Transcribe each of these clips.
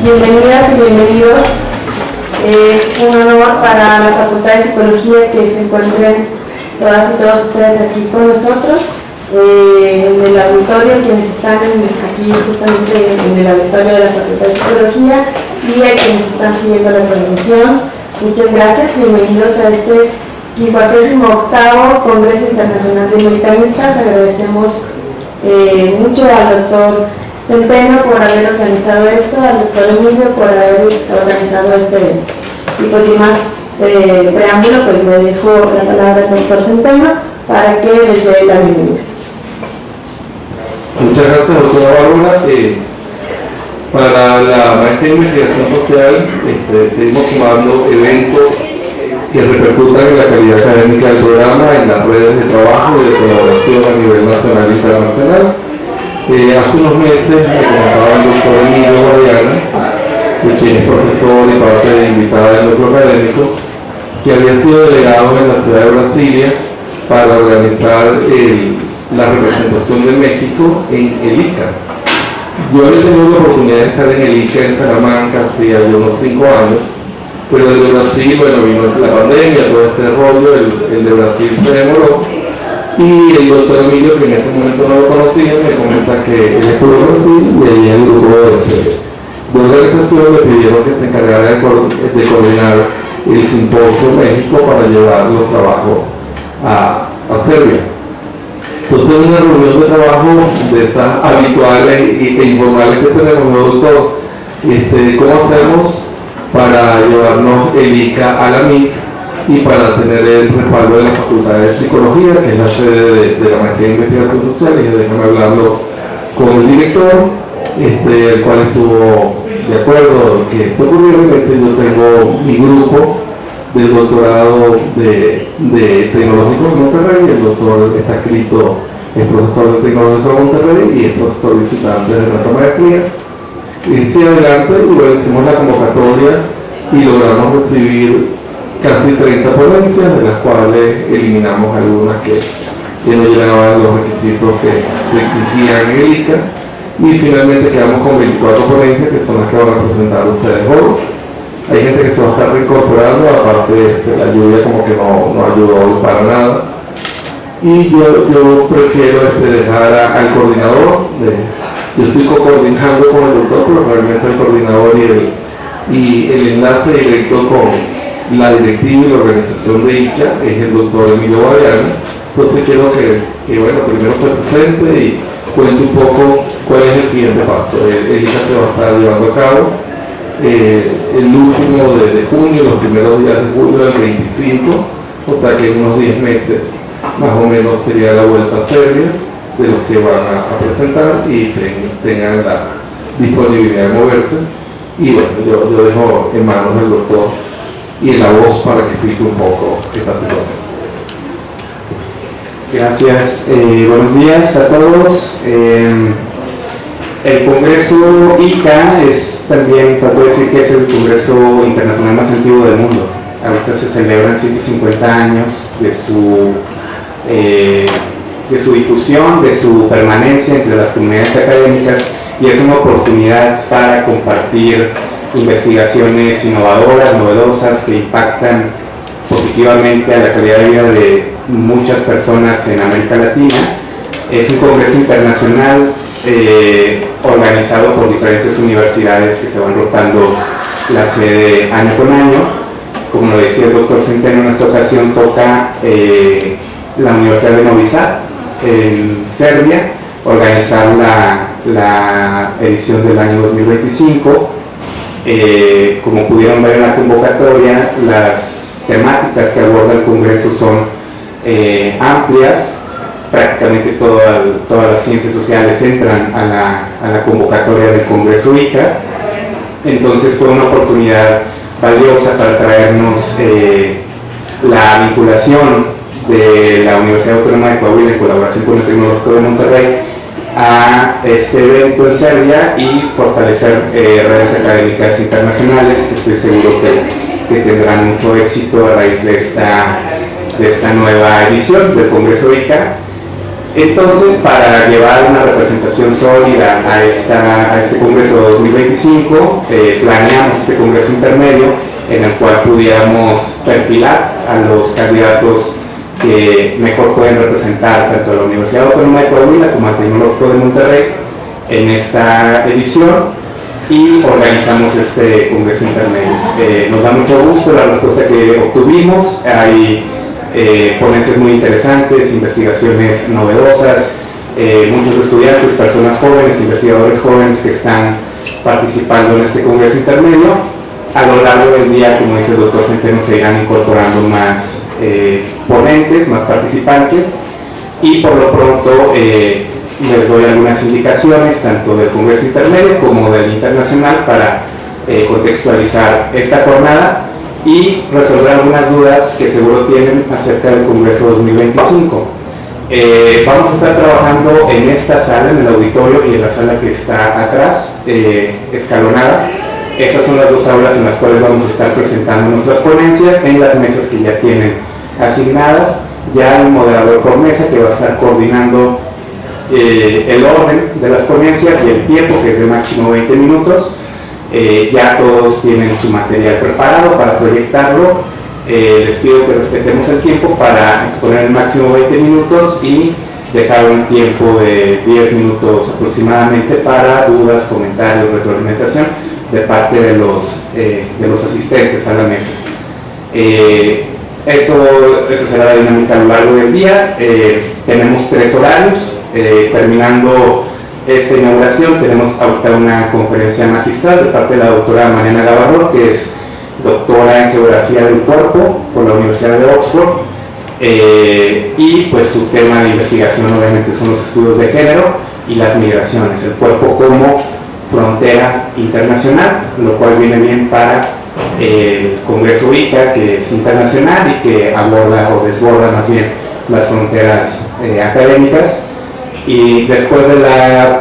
Bienvenidas y bienvenidos. Es un honor para la Facultad de Psicología que se encuentren todas y todos ustedes aquí con nosotros, en el auditorio, quienes están aquí justamente en el auditorio de la Facultad de Psicología, y a quienes están siguiendo la transmisión. Muchas gracias, bienvenidos a este 58º Congreso Internacional de Americanistas. Agradecemos mucho al doctor Centeno por haber organizado esto, al doctor Emilio por haber organizado este evento. Y pues sin más preámbulo, pues le dejo la palabra al doctor Centeno para que les dé la bienvenida. Muchas gracias, doctora Bárbara. Para la maestría en investigación social seguimos sumando eventos que repercutan en la calidad académica del programa, en las redes de trabajo y de colaboración a nivel nacional e internacional. Hace unos meses me comentaba el doctor Emilio Guadiana, quien es profesor y parte de invitada del núcleo académico, que había sido delegado en la ciudad de Brasilia para organizar la representación de México en el ICA. Yo había tenido la oportunidad de estar en el ICA en Salamanca hace unos 5 años, pero el de Brasil, bueno, vino la pandemia, todo este rollo, el de Brasil se demoró, y el doctor Emilio, que en ese momento no lo conocía, me comenta que él estuvo en Brasil y ahí el grupo de organización le pidieron que se encargara de coordinar el Simposio México para llevar los trabajos a Serbia. Entonces, en una reunión de trabajo de esas habituales e informales que tenemos, doctor, ¿cómo hacemos para llevarnos el ICA a la MIS y para tener el respaldo de la Facultad de Psicología, que es la sede de la maestría en investigación social? Y yo, déjame hablarlo con el director, el cual estuvo de acuerdo que esto ocurriera. Y me dice: yo tengo mi grupo del doctorado de Tecnológico de Monterrey, el doctor está escrito, es profesor de Tecnológico de Monterrey y es profesor visitante de nuestra maestría. Y sí, adelante, y bueno, hicimos la convocatoria y logramos recibir casi 30 ponencias, de las cuales eliminamos algunas que no llegaban los requisitos que se exigían en el ICA, y finalmente quedamos con 24 ponencias, que son las que van a presentar ustedes hoy. Hay gente que se va a estar reincorporando, aparte de la lluvia como que no ayudó hoy para nada. Y yo prefiero dejar al coordinador, yo estoy coordinando con el doctor, pero realmente el coordinador y el enlace directo con la directiva y la organización de ICA es el doctor Emilio Guadiana. Entonces quiero que bueno, primero se presente y cuente un poco cuál es el siguiente paso. El ICA se va a estar llevando a cabo el último de junio, los primeros días de julio del 25, o sea que en unos 10 meses más o menos sería la vuelta a Serbia de los que van a presentar y tengan la disponibilidad de moverse. Y bueno, yo dejo en manos del doctor y en la voz para que explique un poco esta situación. Gracias, buenos días a todos. El Congreso ICA es también, trato de decir que es el Congreso Internacional más antiguo del mundo. Ahorita se celebran 150 años de su difusión, de su permanencia entre las comunidades académicas, y es una oportunidad para compartir investigaciones innovadoras, novedosas, que impactan positivamente a la calidad de vida de muchas personas en América Latina. Es un congreso internacional organizado por diferentes universidades que se van rotando la sede año con año. Como lo decía el doctor Centeno, en esta ocasión toca la Universidad de Novi Sad en Serbia organizar la edición del año 2025. Como pudieron ver en la convocatoria, las temáticas que aborda el Congreso son amplias. Prácticamente todas las ciencias sociales entran a la convocatoria del Congreso ICA. Entonces fue una oportunidad valiosa para traernos la vinculación de la Universidad Autónoma de Coahuila en colaboración con el Tecnológico de Monterrey a este evento en Serbia y fortalecer redes académicas internacionales, que estoy seguro que tendrán mucho éxito a raíz de esta nueva edición del Congreso ICA. Entonces, para llevar una representación sólida a este Congreso 2025, planeamos este Congreso intermedio en el cual pudiéramos perfilar a los candidatos que mejor pueden representar tanto a la Universidad Autónoma de Coahuila como al Tecnológico de Monterrey en esta edición, y organizamos este Congreso intermedio. Nos da mucho gusto la respuesta que obtuvimos. Hay ponencias muy interesantes, investigaciones novedosas, muchos estudiantes, personas jóvenes, investigadores jóvenes que están participando en este Congreso intermedio. A lo largo del día, como dice el doctor Centeno, se irán incorporando más ponentes, más participantes, y por lo pronto les doy algunas indicaciones tanto del Congreso intermedio como del internacional para contextualizar esta jornada y resolver algunas dudas que seguro tienen acerca del Congreso 2025. Vamos a estar trabajando en esta sala, en el auditorio, y en la sala que está atrás, escalonada. Esas son las dos aulas en las cuales vamos a estar presentando nuestras ponencias en las mesas que ya tienen asignadas. Ya hay un moderador por mesa que va a estar coordinando el orden de las ponencias y el tiempo, que es de máximo 20 minutos. Ya todos tienen su material preparado para proyectarlo. Les pido que respetemos el tiempo para exponer el máximo 20 minutos y dejar un tiempo de 10 minutos aproximadamente para dudas, comentarios, retroalimentación de parte de los asistentes a la mesa. Eso será la dinámica a lo largo del día. Tenemos 3 horarios. Terminando esta inauguración, tenemos ahorita una conferencia magistral de parte de la doctora Mariana Gavarro, que es doctora en Geografía del Cuerpo por la Universidad de Oxford, y pues su tema de investigación obviamente son los estudios de género y las migraciones, el cuerpo como frontera internacional, lo cual viene bien para el Congreso ICA, que es internacional y que aborda o desborda más bien las fronteras académicas. Y después de la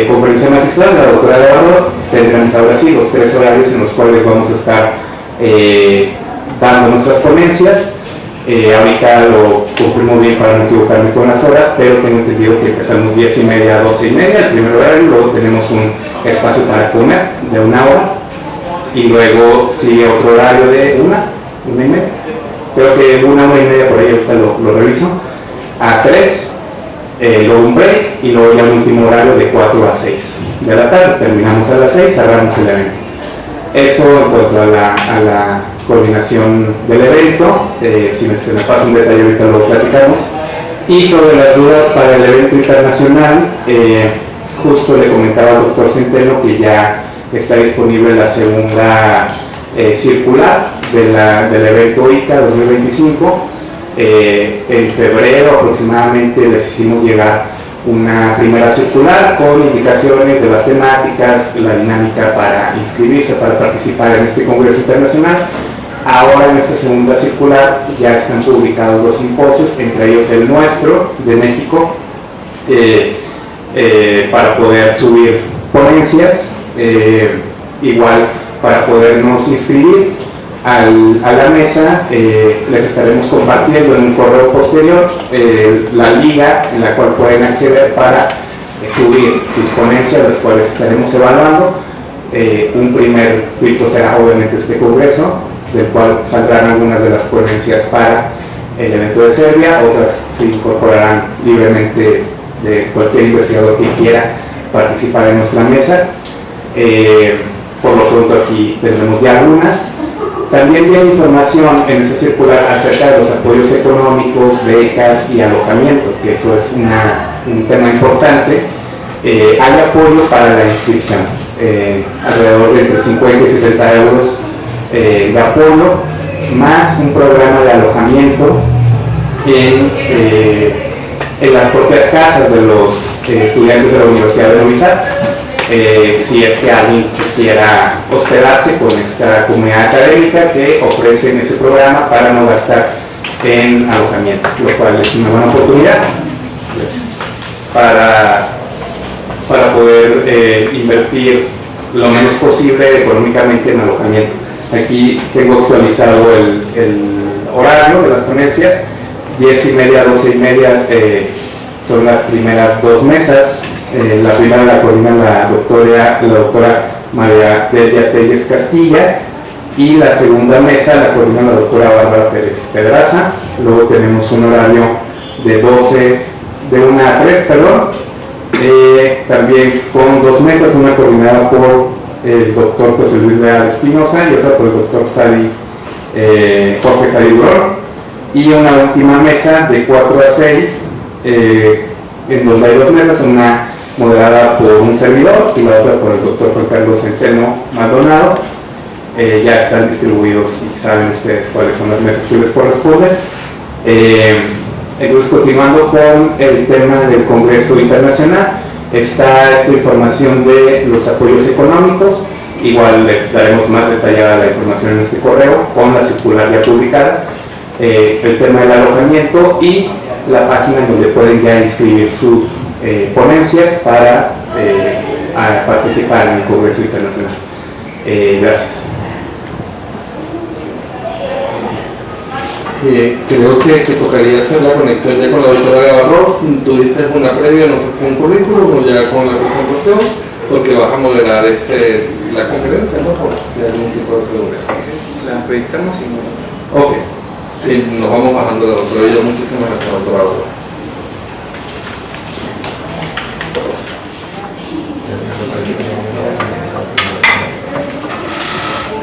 conferencia magistral, la doctora Gavarro, tendremos ahora sí los 3 horarios en los cuales vamos a estar dando nuestras ponencias. Ahorita lo confirmo bien para no equivocarme con las horas, pero tengo entendido que empezamos 10:30 a 12:30, el primer horario, luego tenemos un espacio para comer de 1 hora, y luego sigue otro horario de 1:30, creo que 1:30 por ahí, ahorita lo reviso, a 3, luego un break, y luego ya el último horario de 4 a 6 de la tarde. Terminamos a las 6, cerramos el evento. Eso en cuanto a la coordinación del evento. Si se me pasa un detalle ahorita lo platicamos. Y sobre las dudas para el evento internacional, justo le comentaba al doctor Centeno que ya está disponible la segunda circular del evento ICA 2025. En febrero aproximadamente les hicimos llegar una primera circular con indicaciones de las temáticas, la dinámica para inscribirse, para participar en este Congreso Internacional. Ahora en esta segunda circular ya están publicados 2 simposios, entre ellos el nuestro de México, para poder subir ponencias, igual para podernos inscribir a la mesa. Les estaremos compartiendo en un correo posterior la liga en la cual pueden acceder para subir sus ponencias, las cuales estaremos evaluando. Un primer filtro será obviamente este congreso, del cual saldrán algunas de las ponencias para el evento de Serbia, otras se incorporarán libremente de cualquier investigador que quiera participar en nuestra mesa. Por lo pronto aquí tendremos ya algunas. También viene información en esa circular acerca de los apoyos económicos, becas y alojamiento, que eso es un tema importante. Hay apoyo para la inscripción, alrededor de entre 50 y 70 euros de apoyo, más un programa de alojamiento en las propias casas de los estudiantes de la Universidad de Novi Sad. Si es que alguien quisiera hospedarse con esta comunidad académica que ofrecen ese programa para no gastar en alojamiento, lo cual es una buena oportunidad para poder invertir lo menos posible económicamente en alojamiento. Aquí tengo actualizado el horario de las ponencias: 10:30 a 12:30 son las primeras dos mesas. La primera la coordina la doctora María Delia Telles Castilla, y la segunda mesa la coordina la doctora Bárbara Pérez Pedraza. Luego tenemos un horario de 1 a 3, también con dos mesas, una coordinada por el doctor José Luis Leal Espinosa y otra por el doctor Jorge Sali Durón, y una última mesa de 4 a 6, en donde hay dos mesas, una moderada por un servidor y la otra por el doctor Juan Carlos Centeno Maldonado. Ya están distribuidos y saben ustedes cuáles son las mesas que les corresponden. Entonces, continuando con el tema del Congreso Internacional, está esta información de los apoyos económicos. Igual les daremos más detallada la información en este correo con la circular ya publicada, el tema del alojamiento y la página en donde pueden ya inscribir sus ponencias para participar en el Congreso Internacional. Gracias. Creo que tocaría hacer la conexión ya con la doctora Gavarro. Tuviste una previa, no sé si un currículum o ya con la presentación, porque vas a moderar la conferencia, ¿no? Por si hay algún tipo de preguntas. La proyectamos y no. Ok, y nos vamos bajando la doctora y yo. Muchísimas gracias, doctora Gavarro.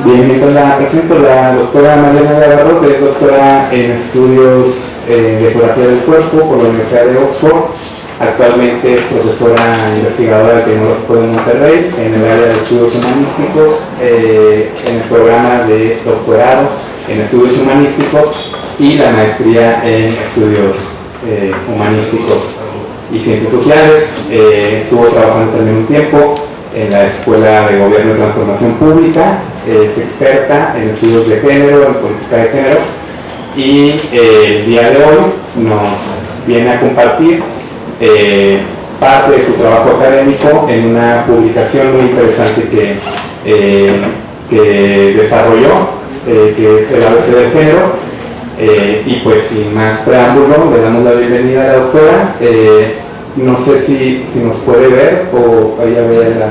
Bien, mientras la presento, la doctora Mariana Gavarro, que es doctora en estudios de ecografía del cuerpo por la Universidad de Oxford. Actualmente es profesora investigadora del Tecnológico de Monterrey en el área de estudios humanísticos, en el programa de doctorado en estudios humanísticos y la maestría en estudios humanísticos y ciencias sociales. Estuvo trabajando también un tiempo en la Escuela de Gobierno y Transformación Pública. Es experta en estudios de género, en política de género, y el día de hoy nos viene a compartir parte de su trabajo académico en una publicación muy interesante que desarrolló, que es el ABC del género. Y pues sin más preámbulo, le damos la bienvenida a la doctora. No sé si nos puede ver o ella ve la...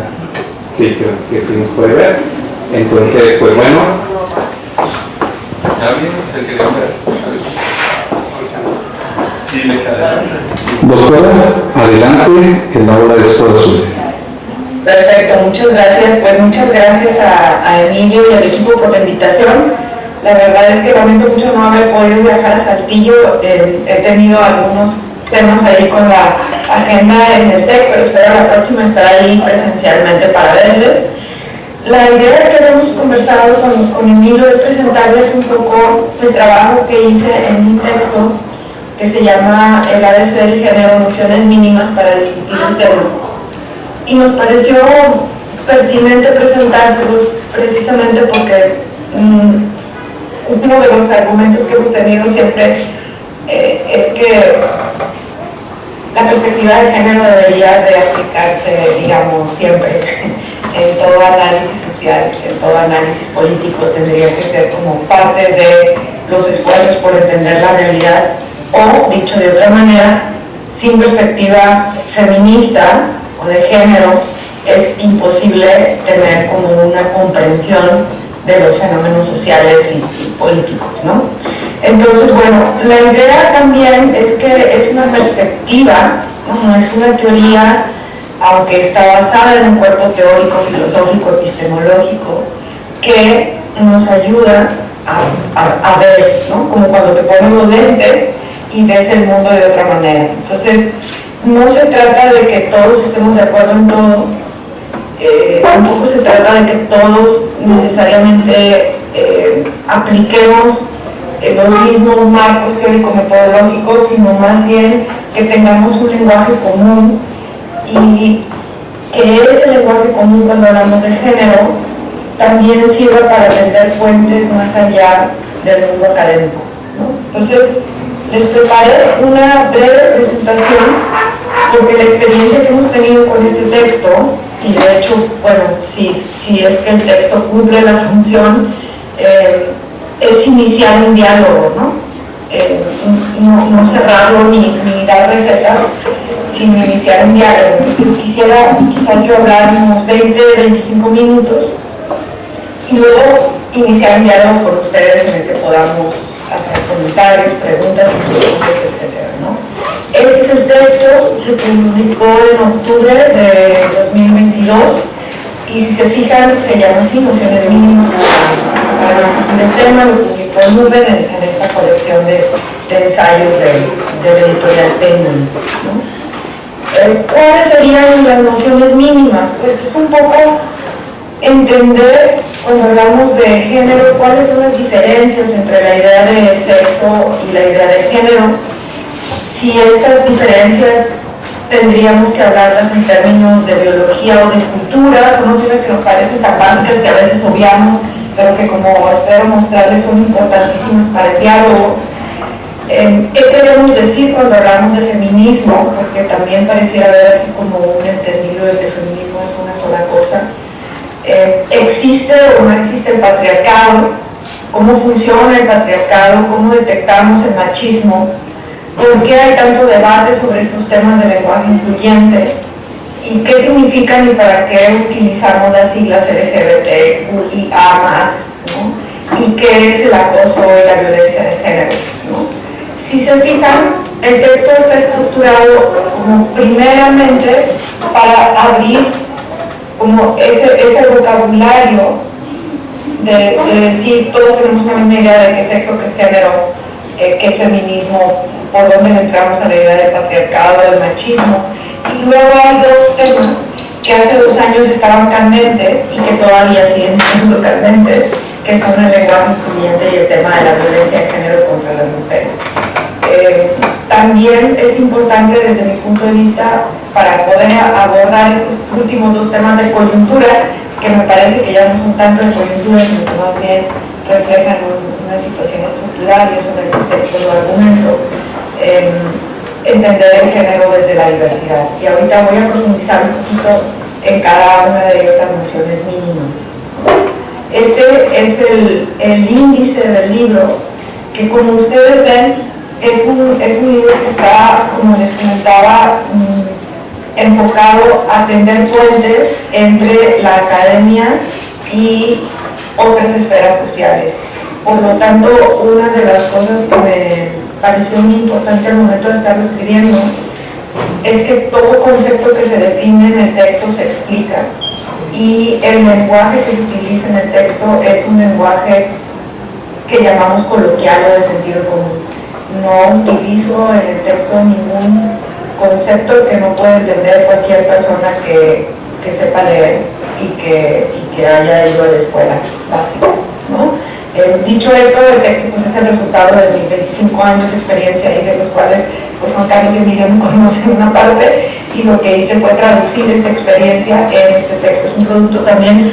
Sí, que sí nos puede ver. Entonces, pues bueno. ¿Alguien te quería ver? Doctora, adelante, en la hora de todos ustedes. Perfecto, muchas gracias. Pues muchas gracias a Emilio y al equipo por la invitación. La verdad es que lamento mucho no haber podido viajar a Saltillo. He tenido algunos temas ahí con la agenda en el TEC, pero espero la próxima estar ahí presencialmente para verles. La idea que hemos conversado con Emilio es presentarles un poco el trabajo que hice en mi texto, que se llama El ABC del género, nociones mínimas para discutir el tema. Y nos pareció pertinente presentárselos precisamente porque uno de los argumentos que hemos tenido siempre es que la perspectiva de género debería de aplicarse, digamos, siempre en todo análisis social, en todo análisis político. Tendría que ser como parte de los esfuerzos por entender la realidad, o, dicho de otra manera, sin perspectiva feminista o de género, es imposible tener como una comprensión de los fenómenos sociales y políticos, ¿no? Entonces, bueno, la idea también es que es una perspectiva, no es una teoría, aunque está basada en un cuerpo teórico, filosófico, epistemológico, que nos ayuda a ver, ¿no? Como cuando te pones los lentes y ves el mundo de otra manera. Entonces, no se trata de que todos estemos de acuerdo en todo, tampoco se trata de que todos necesariamente apliquemos los mismos marcos teórico-metodológicos, sino más bien que tengamos un lenguaje común, y que ese lenguaje común, cuando hablamos de género, también sirva para tender fuentes más allá del mundo académico, ¿no? Entonces, les preparé una breve presentación porque la experiencia que hemos tenido con este texto, y de hecho, bueno, si es que el texto cumple la función, es iniciar un diálogo, ¿no? No cerrarlo ni dar recetas, sin iniciar un diálogo. Entonces quisiera quizás yo hablar unos 20-25 minutos y luego iniciar un diálogo con ustedes en el que podamos hacer comentarios, preguntas, inquietudes, etc., ¿no? Este es el texto, se publicó en octubre de 2022 y si se fijan se llama así, Nociones Mínimas para discutir el tema, lo publicó en Nube en esta colección de ensayos de la editorial Penguin, ¿no? ¿Cuáles serían las nociones mínimas? Pues es un poco entender, cuando hablamos de género, cuáles son las diferencias entre la idea de sexo y la idea de género. Si estas diferencias tendríamos que hablarlas en términos de biología o de cultura, son nociones que nos parecen tan básicas que a veces obviamos, pero que, como espero mostrarles, son importantísimas para el diálogo. ¿Qué queremos decir cuando hablamos de feminismo? Porque también pareciera haber así como un entendido de que el feminismo es una sola cosa. ¿Existe o no existe el patriarcado? ¿Cómo funciona el patriarcado? ¿Cómo detectamos el machismo? ¿Por qué hay tanto debate sobre estos temas de lenguaje incluyente? ¿Y qué significan y para qué utilizamos las siglas LGBTQIA+, ¿no? ¿Y qué es el acoso y la violencia de género, ¿no? Si se fijan, el texto está estructurado como primeramente para abrir como ese vocabulario de decir, todos tenemos una misma idea de qué es sexo, qué es género, qué es feminismo, por dónde le entramos a la idea del patriarcado, del machismo. Y luego hay dos temas que hace 2 años estaban candentes y que todavía siguen siendo candentes, que son el lenguaje incluyente y el tema de la violencia de género contra las mujeres. También es importante desde mi punto de vista, para poder abordar estos últimos 2 temas de coyuntura, que me parece que ya no son tanto de coyuntura, sino que más bien reflejan una situación estructural, y eso en el contexto del argumento, entender el género desde la diversidad. Y ahorita voy a profundizar un poquito en cada una de estas nociones mínimas. Este es el índice del libro, que como ustedes ven, es un libro que está, como les comentaba, enfocado a tender puentes entre la academia y otras esferas sociales. Por lo tanto, una de las cosas que me pareció muy importante al momento de estarlo escribiendo es que todo concepto que se define en el texto se explica, y el lenguaje que se utiliza en el texto es un lenguaje que llamamos coloquial o de sentido común. No utilizo en el texto ningún concepto que no pueda entender cualquier persona que sepa leer y que haya ido a la escuela básica, ¿no? Dicho esto, el texto pues, es el resultado de mis 25 años de experiencia, y de los cuales pues, Juan Carlos y Emilio me conocen una parte, y lo que hice fue traducir esta experiencia en este texto. Es un producto también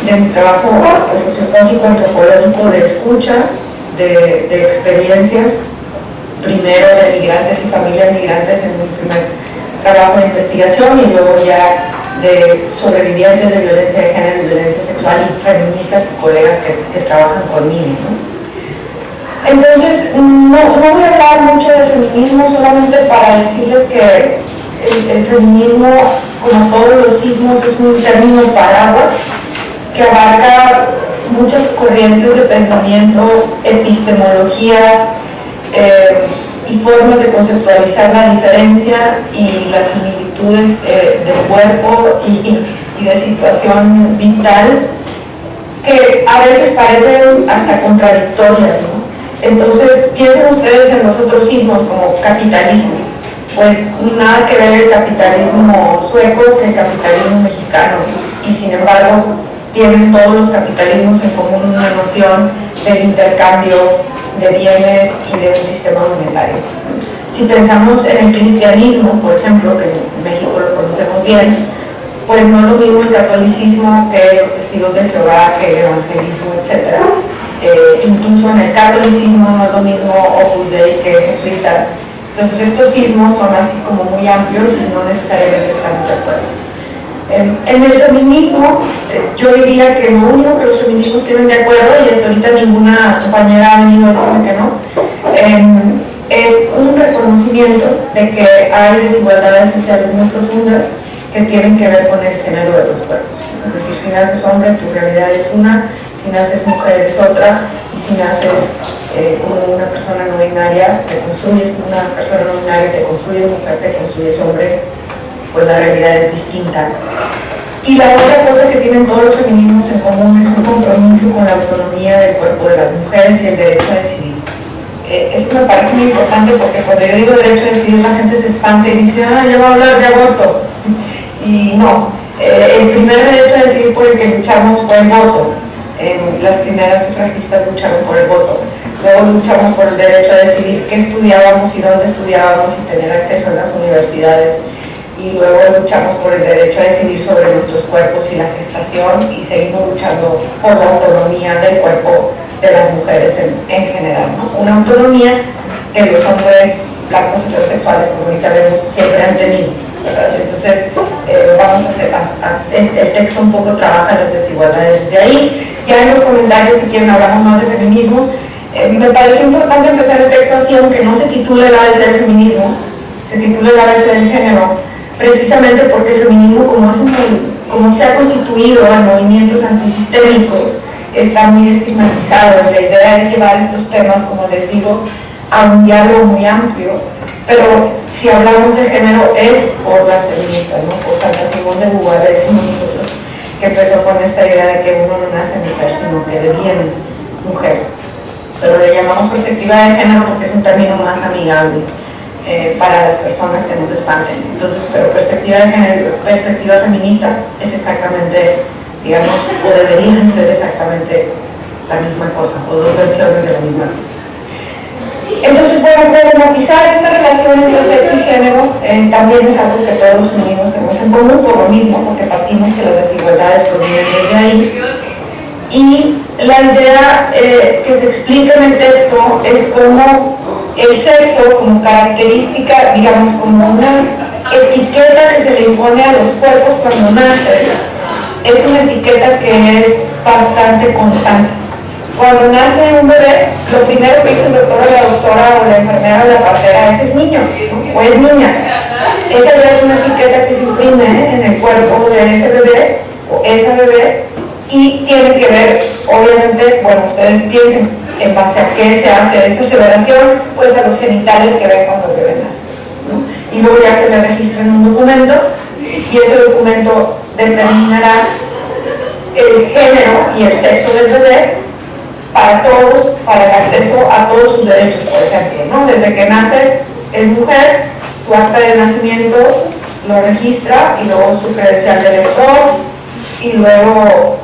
de mi trabajo pues, sociológico, antropológico, de escucha, de experiencias, primero de migrantes y familias migrantes en mi primer trabajo de investigación, y luego ya de sobrevivientes de violencia de género y violencia sexual, y feministas y colegas que trabajan conmigo, ¿no? Entonces, no voy a hablar mucho de feminismo, solamente para decirles que el feminismo, como todos los sismos, es un término paraguas que abarca muchas corrientes de pensamiento, epistemologías y formas de conceptualizar la diferencia y las similitudes del cuerpo y de situación vital, que a veces parecen hasta contradictorias, ¿no? Entonces, piensen ustedes en los otros sismos como capitalismo. Pues nada que ver el capitalismo sueco que el capitalismo mexicano, y sin embargo tienen todos los capitalismos en común una noción del intercambio de bienes y de un sistema monetario. Si pensamos en el cristianismo, por ejemplo, que en México lo conocemos bien, pues no es lo mismo el catolicismo que los testigos de Jehová, que el evangelismo, etc. Incluso en el catolicismo no es lo mismo Opus Dei que jesuitas. Entonces estos sismos son así como muy amplios y no necesariamente estamos de acuerdo. En el feminismo, yo diría que lo único que los feminismos tienen de acuerdo, y hasta ahorita ninguna compañera ha venido a decirme que no, es un reconocimiento de que hay desigualdades sociales muy profundas que tienen que ver con el género de los cuerpos. Es decir, si naces hombre, tu realidad es una, si naces mujer es otra, y si naces como una persona no binaria, te construyes como una persona no binaria, te construyes mujer, te construyes hombre, pues la realidad es distinta. Y la otra cosa que tienen todos los feminismos en común es un compromiso con la autonomía del cuerpo de las mujeres y el derecho a decidir. Eso me parece muy importante porque cuando yo digo derecho a decidir la gente se espanta y dice, ya va a hablar de aborto. Y no, el primer derecho a decidir por el que luchamos fue el voto. Las primeras sufragistas lucharon por el voto. Luego luchamos por el derecho a decidir qué estudiábamos y dónde estudiábamos y tener acceso a las universidades. Y luego luchamos por el derecho a decidir sobre nuestros cuerpos y la gestación, y seguimos luchando por la autonomía del cuerpo de las mujeres en general, ¿no? Una autonomía que los hombres blancos heterosexuales, como ahorita vemos, siempre han tenido, ¿verdad? Entonces, vamos a hacer, el texto un poco trabaja las desigualdades desde ahí. Ya en los comentarios, si quieren, hablamos más de feminismos. Me pareció importante empezar el texto así, aunque no se titule el ABC del feminismo, se titula el ABC del género, precisamente porque el feminismo, como se ha constituido en movimientos antisistémicos, está muy estigmatizado. La idea es llevar estos temas, como les digo, a un diálogo muy amplio, pero si hablamos de género es por las feministas, ¿no? Por Santa Simón de Beauvoir, decimos nosotros, que empezó con esta idea de que uno no nace mujer, sino que deviene mujer. Pero le llamamos perspectiva de género porque es un término más amigable para las personas que nos espanten. Entonces, pero perspectiva de género, perspectiva feminista es exactamente, digamos, o deberían ser exactamente la misma cosa, o dos versiones de la misma cosa. Entonces, bueno, problematizar esta relación entre sexo y género también es algo que todos los feminismos tenemos en común, por lo mismo, porque partimos que las desigualdades provienen desde ahí. Y la idea que se explica en el texto es cómo el sexo, como característica, digamos, como una etiqueta que se le impone a los cuerpos cuando nacen, es una etiqueta que es bastante constante. Cuando nace un bebé, lo primero que dice el doctor o la doctora o la enfermera o la partera es niño, ¿no? O es niña. Esa ya es una etiqueta que se imprime en el cuerpo de ese bebé o esa bebé, y tiene que ver, obviamente, bueno, ustedes piensen en base a qué se hace esa aseveración, pues a los genitales que ven cuando el bebé nace, ¿no? Y luego ya se le registra en un documento, y ese documento determinará el género y el sexo del bebé para todos, para el acceso a todos sus derechos, por ejemplo, ¿no? Desde que nace es mujer, su acta de nacimiento lo registra, y luego su credencial de elector, y luego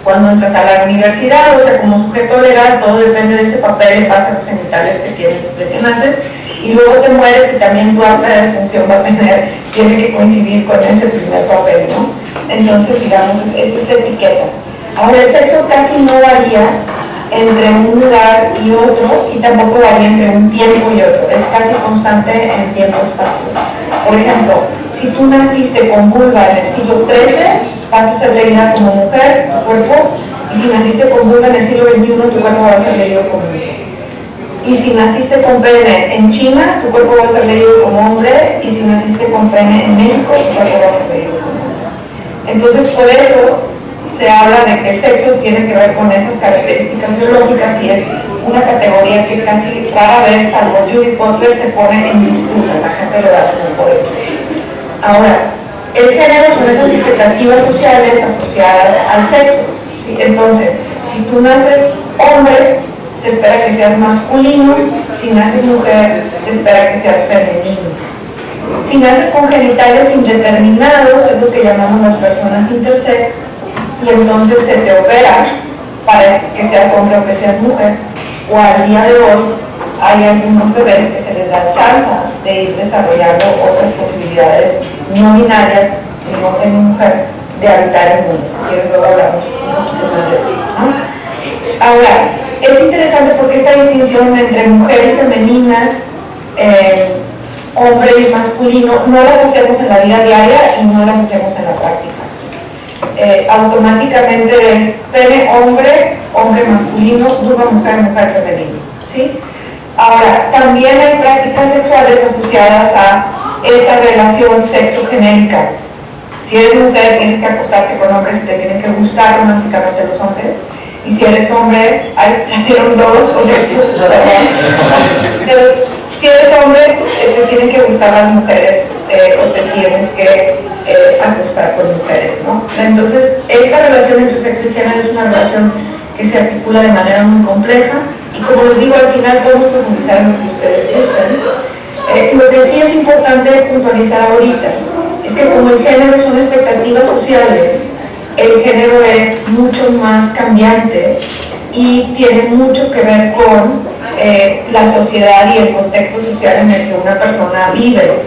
cuando entras a la universidad, o sea, como sujeto legal, todo depende de ese papel en base a los genitales que tienes desde que naces, y luego te mueres y también tu acta de defunción tiene que coincidir con ese primer papel, ¿no? Entonces, digamos, esa es etiqueta. Ahora, el sexo casi no varía entre un lugar y otro, y tampoco varía entre un tiempo y otro, es casi constante en tiempo-espacio. Por ejemplo, si tú naciste con vulva en el siglo XIII, vas a ser leída como mujer, tu cuerpo, y si naciste con vulva en el siglo XXI, tu cuerpo va a ser leído como mujer. Y si naciste con pene en China, tu cuerpo va a ser leído como hombre, y si naciste con pene en México, tu cuerpo va a ser leído como hombre. Entonces, por eso se habla de que el sexo tiene que ver con esas características biológicas, y es una categoría que casi rara vez, salvo Judith Butler, se pone en disputa, la gente lo da como por hecho. Ahora, el género son esas expectativas sociales asociadas al sexo, ¿sí? Entonces, si tú naces hombre, se espera que seas masculino; si naces mujer, se espera que seas femenino. Si naces con genitales indeterminados, es lo que llamamos las personas intersex, y entonces se te opera para que seas hombre o que seas mujer. O al día de hoy hay algunos bebés que se les da chance de ir desarrollando otras posibilidades no binarias, en hombre y mujer, de habitar el mundo. Si quieren, luego hablamos un poquito más de eso, ¿no? Ahora, es interesante porque esta distinción entre mujer y femenina, hombre y masculino, no las hacemos en la vida diaria y no las hacemos en la práctica. Automáticamente es pene hombre, hombre masculino, vulva mujer, mujer femenino, ¿sí? Ahora, también hay prácticas sexuales asociadas a esta relación sexogenérica. Si eres mujer, tienes que acostarte con hombres y te tienen que gustar románticamente los hombres. Y si eres hombre, salieron dos correcciones. Pero si eres hombre, te tienen que gustar las mujeres o te tienes que acostar con mujeres, ¿no? Entonces, esta relación entre sexo y género es una relación que se articula de manera muy compleja. Y como les digo, al final podemos profundizar en lo que ustedes gusten. Lo que sí es importante puntualizar ahorita es que como el género son expectativas sociales, el género es mucho más cambiante y tiene mucho que ver con la sociedad y el contexto social en el que una persona vive.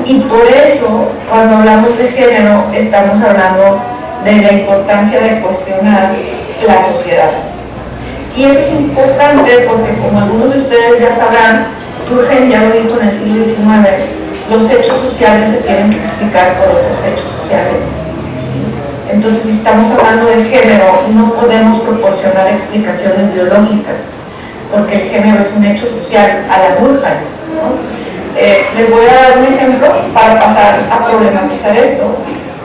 Y por eso, cuando hablamos de género, estamos hablando de la importancia de cuestionar la sociedad. Y eso es importante porque, como algunos de ustedes ya sabrán, Durkheim ya lo dijo en el siglo XIX, los hechos sociales se tienen que explicar por otros hechos sociales. Entonces, si estamos hablando de género, no podemos proporcionar explicaciones biológicas, porque el género es un hecho social a la Durkheim, ¿no? Les voy a dar un ejemplo para pasar a problematizar esto,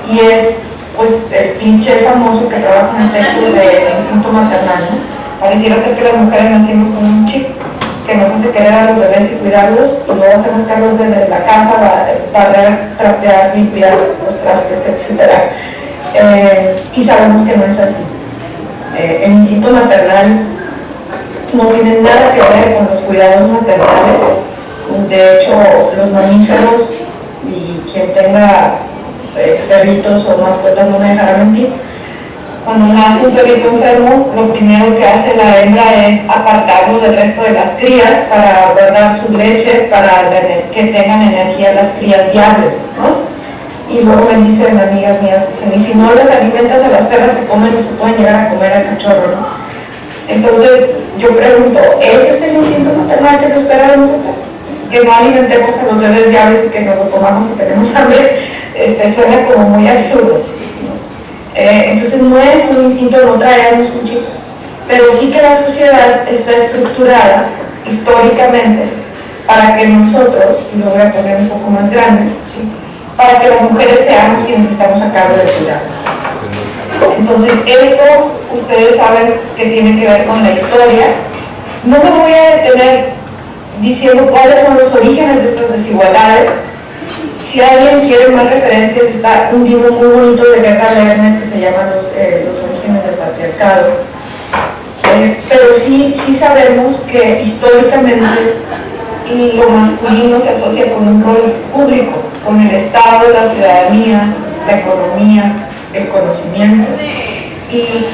y es pues el pinche famoso que trabaja en el texto del instinto maternal, ¿no? Pareciera ser que las mujeres nacimos con un chip que nos hace querer a los bebés y cuidarlos, y luego hacemos cargos desde la casa, barrer, trapear, limpiar los trastes, etc. Y sabemos que no es así. El instinto maternal no tiene nada que ver con los cuidados maternales. De hecho, los mamíferos, y quien tenga perritos o mascotas no me dejará mentir, cuando nace un perrito enfermo, lo primero que hace la hembra es apartarlo del resto de las crías para guardar su leche, para que tengan energía las crías viables, ¿no? Y luego me dicen amigas mías, dicen, y si no las alimentas a las perras se comen y se pueden llegar a comer al cachorro, ¿no? Entonces yo pregunto, ¿ese es el instinto maternal que se espera de nosotras? Que no alimentemos a los bebés viables y que nos lo comamos si tenemos hambre, suena como muy absurdo, ¿no? Entonces no es un instinto, no traemos un chip, pero sí que la sociedad está estructurada históricamente para que nosotros, y lo voy a poner un poco más grande, ¿sí?, para que las mujeres seamos quienes estamos a cargo del cuidado. Entonces esto ustedes saben que tiene que ver con la historia. No me voy a detener diciendo cuáles son los orígenes de estas desigualdades. Si alguien quiere más referencias, está un libro muy bonito de Gerda Lerner que se llama Los orígenes del patriarcado. Pero sí sabemos que históricamente lo masculino se asocia con un rol público, con el Estado, la ciudadanía, la economía, el conocimiento, y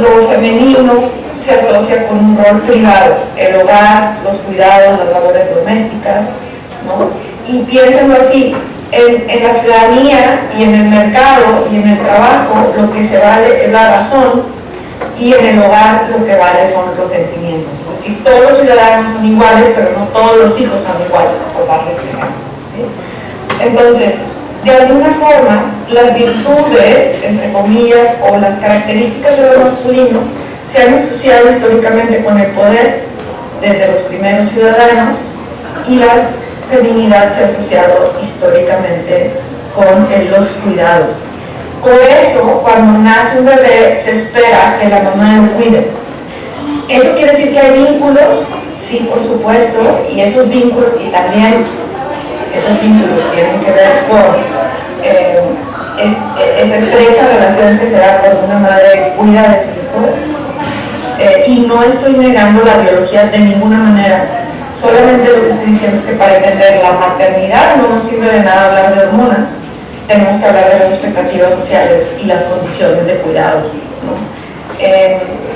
lo femenino se asocia con un rol privado, el hogar, los cuidados, las labores domésticas, ¿no? Y piénsenlo así, en la ciudadanía y en el mercado y en el trabajo lo que se vale es la razón, y en el hogar lo que vale son los sentimientos. Es decir, todos los ciudadanos son iguales, pero no todos los hijos son iguales, por darles un ejemplo, ¿sí? Entonces, de alguna forma, las virtudes, entre comillas, o las características de lo masculino se han asociado históricamente con el poder desde los primeros ciudadanos, y la feminidad se ha asociado históricamente con los cuidados. Por eso, cuando nace un bebé, se espera que la mamá lo cuide. ¿Eso quiere decir que hay vínculos? Sí, por supuesto, y esos vínculos, y también esos vínculos tienen que ver con esa estrecha relación que se da cuando una madre cuida de su hijo. Y no estoy negando la biología de ninguna manera, solamente lo que estoy diciendo es que para entender la maternidad no nos sirve de nada hablar de hormonas, tenemos que hablar de las expectativas sociales y las condiciones de cuidado, ¿no?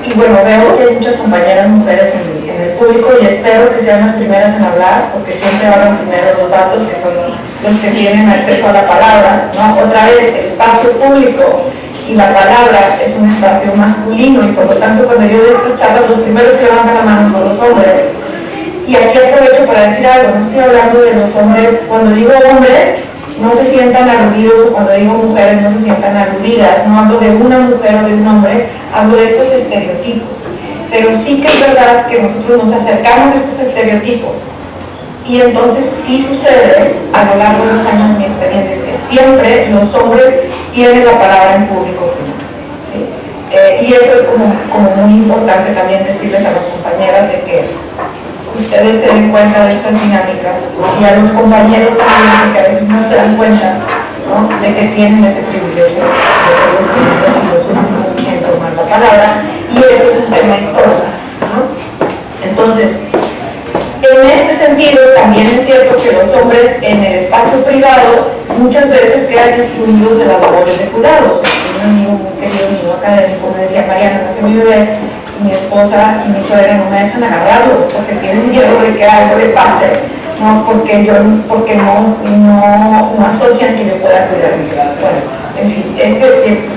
Y bueno, veo que hay muchas compañeras mujeres en el público y espero que sean las primeras en hablar, porque siempre hablan primero los datos, que son los que tienen acceso a la palabra, ¿no? Otra vez, el espacio público y la palabra es un espacio masculino, y por lo tanto cuando yo doy estas charlas, los primeros que levantan la mano son los hombres. Y aquí aprovecho para decir algo, no estoy hablando de los hombres, cuando digo hombres, no se sientan aludidos, o cuando digo mujeres no se sientan aludidas, no hablo de una mujer o de un hombre, hablo de estos estereotipos. pero sí que es verdad que nosotros nos acercamos a estos estereotipos. Y entonces sí sucede a lo largo de los años de mi experiencia, es que siempre los hombres tienen la palabra en público primero, ¿sí? Y eso es como muy importante también decirles a las compañeras de que ustedes se den cuenta de estas dinámicas, y a los compañeros también, que a veces no se dan cuenta, ¿no?, de que tienen ese privilegio de ser los primeros y los últimos en tomar la palabra, y eso es un tema histórico, ¿no? Entonces, en este sentido, también es cierto que los hombres en el espacio privado muchas veces quedan excluidos de las labores de cuidados. Un amigo muy querido mío académico me decía: Mariana, nació mi bebé, mi esposa y mi suegra no me dejan agarrarlo porque tienen miedo de que algo le pase, ¿no? Porque no asocian que yo pueda cuidar a mi bebé. Bueno, en fin,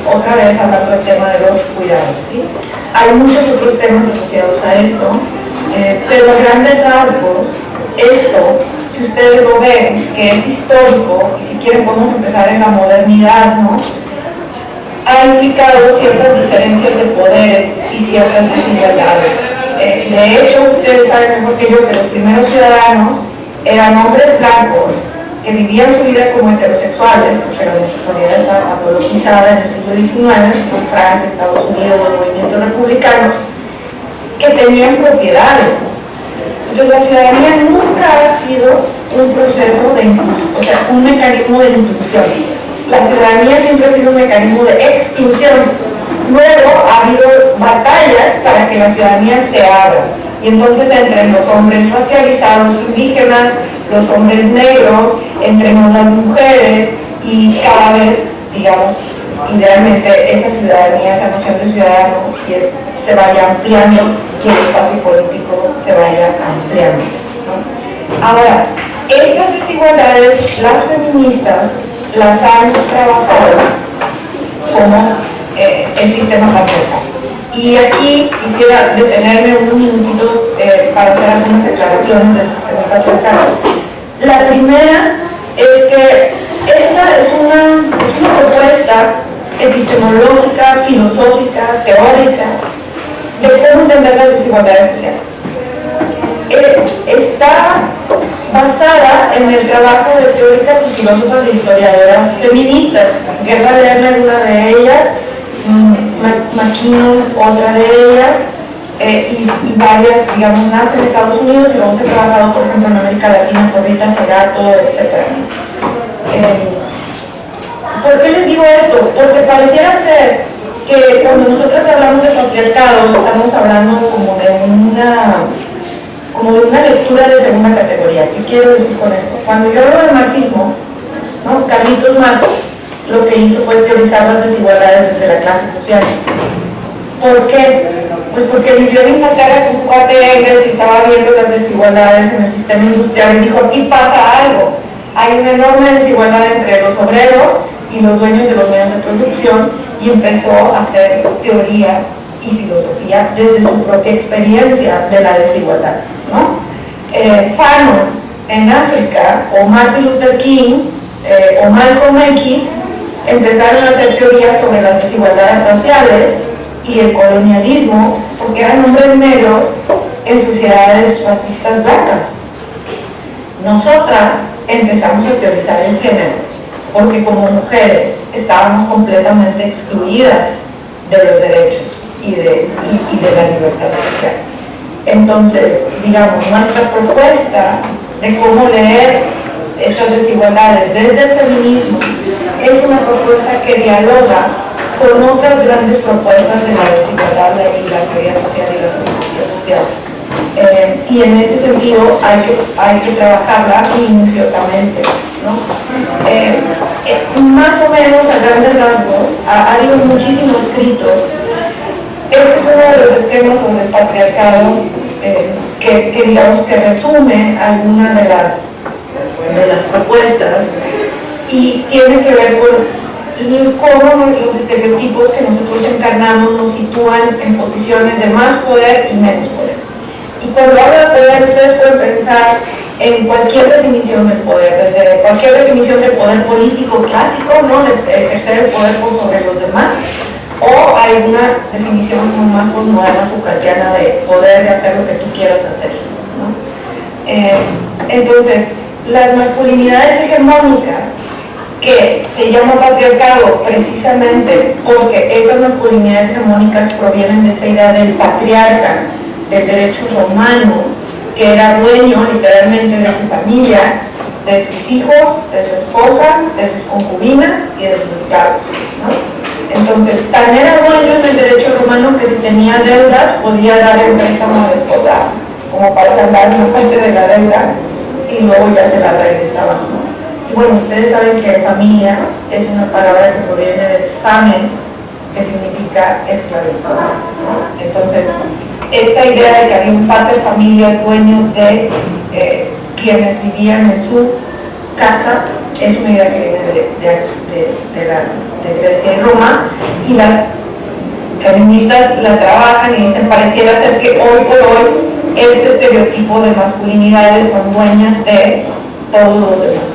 otra vez hablando del tema de los cuidados, ¿sí? Hay muchos otros temas asociados a esto. Pero a grandes rasgos, esto, si ustedes lo ven, que es histórico, y si quieren podemos empezar en la modernidad, ¿no?, ha implicado ciertas diferencias de poderes y ciertas desigualdades. De hecho, ustedes saben mejor que yo que los primeros ciudadanos eran hombres blancos que vivían su vida como heterosexuales, porque la homosexualidad estaba patologizada en el siglo XIX, en Francia, Estados Unidos, los movimientos republicanos, que tenían propiedades. Entonces la ciudadanía nunca ha sido un proceso de inclusión, o sea, un mecanismo de inclusión. La ciudadanía siempre ha sido un mecanismo de exclusión. Luego ha habido batallas para que la ciudadanía se abra. Y entonces entre los hombres racializados indígenas, los hombres negros, entre las mujeres, y cada vez, digamos, idealmente esa ciudadanía, esa noción de ciudadano se vaya ampliando y el espacio político se vaya ampliando, ¿no? Ahora, estas desigualdades las feministas las han trabajado como el sistema patriarcal. Y aquí quisiera detenerme unos minutitos para hacer algunas declaraciones del sistema patriarcal. La primera es que esta es una propuesta epistemológica, filosófica, teórica, de cómo entender las desigualdades sociales. Está basada en el trabajo de teóricas y filósofas e historiadoras feministas. Gerda Lerner, una de ellas, McKinnon, otra de ellas, y varias, digamos, nacen en Estados Unidos y luego se ha trabajado, por ejemplo, en América Latina por Rita Segato, etc. ¿Por qué les digo esto? Porque pareciera ser que cuando nosotros hablamos de patriarcado estamos hablando como de una lectura de segunda categoría. ¿Qué quiero decir con esto? Cuando yo hablo de marxismo, ¿no?, Carlitos Marx lo que hizo fue teorizar las desigualdades desde la clase social. ¿Por qué? Pues porque vivió en Inglaterra con su cuate Engels y estaba viendo las desigualdades en el sistema industrial y dijo: aquí pasa algo, hay una enorme desigualdad entre los obreros y los dueños de los medios de producción, y empezó a hacer teoría y filosofía desde su propia experiencia de la desigualdad, ¿no? Fanon en África, o Martin Luther King, o Malcolm X empezaron a hacer teorías sobre las desigualdades raciales y el colonialismo, porque eran hombres negros en sociedades racistas blancas. Nosotras empezamos a teorizar el género porque como mujeres estábamos completamente excluidas de los derechos y de la libertad social. Entonces, digamos, nuestra propuesta de cómo leer estas desigualdades desde el feminismo es una propuesta que dialoga con otras grandes propuestas de la desigualdad y la teoría social y la filosofía social. Y en ese sentido hay que trabajarla minuciosamente, ¿no? Más o menos a grandes rasgos ha habido muchísimo escrito. Este es uno de los esquemas sobre el patriarcado que digamos que resume algunas de las propuestas y tiene que ver con cómo los estereotipos que nosotros encarnamos nos sitúan en posiciones de más poder y menos poder. Y cuando hablo de poder, ustedes pueden pensar en cualquier definición del poder, desde cualquier definición del poder político clásico, ¿no?, de ejercer el poder por sobre los demás, o hay una definición como más moderna Foucaultiana de poder de hacer lo que tú quieras hacer, ¿no? Entonces, las masculinidades hegemónicas, que se llama patriarcado precisamente porque esas masculinidades hegemónicas provienen de esta idea del patriarca, del derecho romano, que era dueño literalmente de su familia, de sus hijos, de su esposa, de sus concubinas y de sus esclavos, ¿no? Entonces, tan era dueño en el derecho romano que si tenía deudas podía dar el préstamo a la esposa como para saldar una parte de la deuda y luego ya se la regresaba, ¿no? Y bueno, ustedes saben que familia es una palabra que proviene de famen, que significa esclavitud, ¿no? Entonces, esta idea de que había un pater familia dueño de quienes vivían en su casa es una idea que viene de Grecia y Roma, y las feministas la trabajan y dicen pareciera ser que hoy por hoy este estereotipo de masculinidades son dueñas de todos los demás.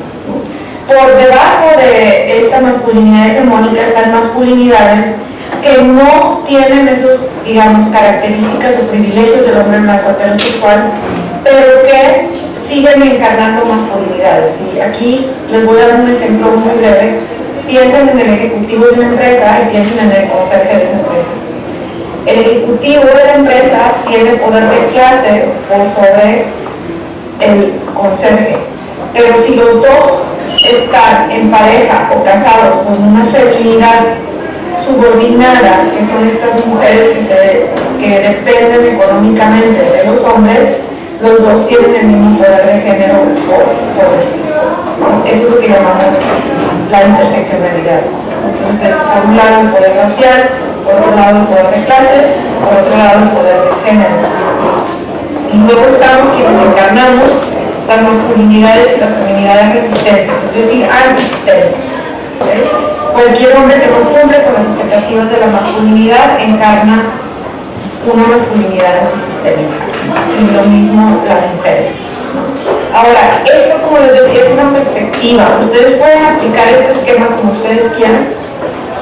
Por debajo de esta masculinidad hegemónica están masculinidades que no tienen esos, digamos, características o privilegios del hombre blanco heterosexual, pero que siguen encarnando masculinidades. Y aquí les voy a dar un ejemplo muy breve. Piensen en el ejecutivo de una empresa y piensen en el conserje de esa empresa. El ejecutivo de la empresa tiene poder de clase por sobre el conserje, pero si los dos están en pareja o casados con una feminidad subordinada, que son estas mujeres que dependen económicamente de los hombres, los dos tienen el mismo poder de género sobre sus esposas, ¿no? Eso es lo que llamamos la interseccionalidad. Entonces, por un lado el poder racial, por otro lado el poder de clase, por otro lado el poder de género. Y luego estamos quienes encarnamos las masculinidades y las feminidades resistentes, es decir, antisistémicas. ¿Okay? Cualquier hombre que no cumple con las expectativas de la masculinidad encarna una masculinidad antisistémica, y lo mismo las mujeres, ¿no? Ahora, esto, como les decía, es una perspectiva. Ustedes pueden aplicar este esquema como ustedes quieran